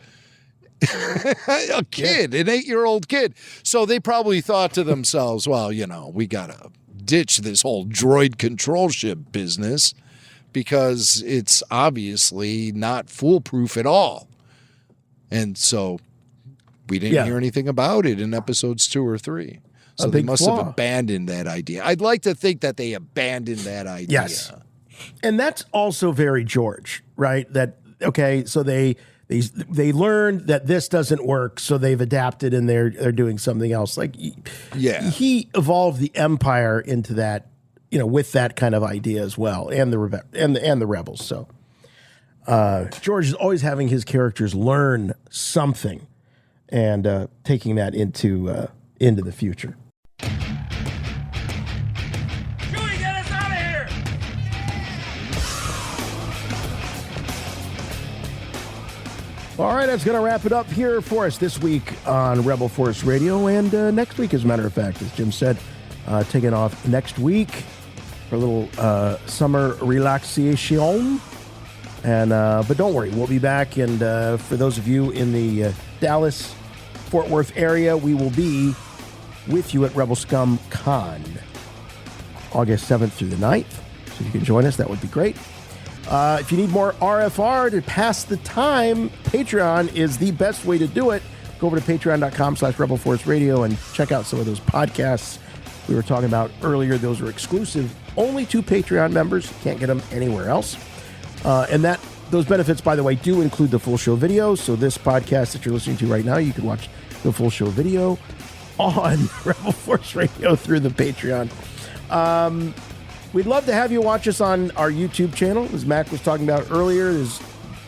A kid, an 8-year-old kid. So they probably thought to themselves, well, we got to ditch this whole droid control ship business because it's obviously not foolproof at all. And so we didn't hear anything about it in episodes 2 or 3. So they must have abandoned that idea. I'd like to think that they abandoned that idea. Yes. And that's also very George, right? That, okay, so they learned that this doesn't work, so they've adapted and they're doing something else. Like, he evolved the Empire into that, with that kind of idea as well, and the rebels. So George is always having his characters learn something and taking that into the future. All right, that's going to wrap it up here for us this week on Rebel Force Radio. And next week, as a matter of fact, as Jim said, taking off next week for a little summer relaxation. And but don't worry, we'll be back. And for those of you in the Dallas, Fort Worth area, we will be with you at Rebel Scum Con, August 7th through the 9th. So if you can join us, that would be great. If you need more RFR to pass the time, Patreon is the best way to do it. Go over to patreon.com/Rebel Force Radio and check out some of those podcasts we were talking about earlier. Those are exclusive only to Patreon members. You can't get them anywhere else. And those benefits, by the way, do include the full show video. So this podcast that you're listening to right now, you can watch the full show video on Rebel Force Radio through the Patreon. We'd love to have you watch us on our YouTube channel. As Mac was talking about earlier, there's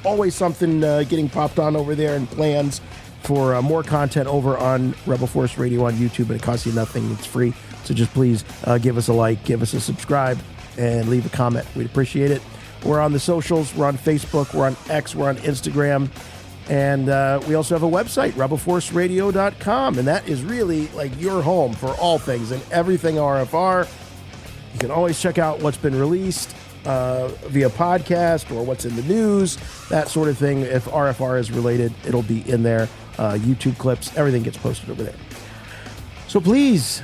always something getting popped on over there and plans for more content over on Rebel Force Radio on YouTube, but it costs you nothing. It's free. So just please give us a like, give us a subscribe, and leave a comment. We'd appreciate it. We're on the socials. We're on Facebook. We're on X. We're on Instagram. And we also have a website, rebelforceradio.com. And that is really like your home for all things and everything RFR. You can always check out what's been released via podcast or what's in the news, that sort of thing. If RFR is related, it'll be in there. YouTube clips, everything gets posted over there. So please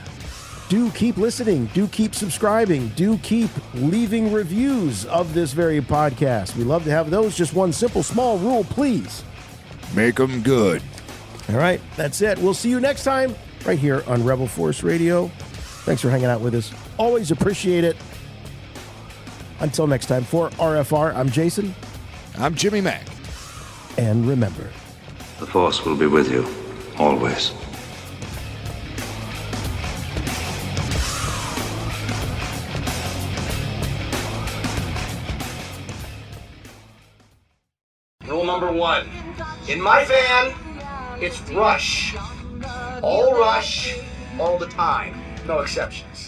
do keep listening. Do keep subscribing. Do keep leaving reviews of this very podcast. We love to have those. Just one simple, small rule, please. Make them good. All right, that's it. We'll see you next time right here on Rebel Force Radio. Thanks for hanging out with us. Always appreciate it. Until next time, for RFR, I'm Jason. I'm Jimmy Mack. And remember, the Force will be with you, always. Rule number 1. In my van, it's rush. All rush, all the time. No exceptions.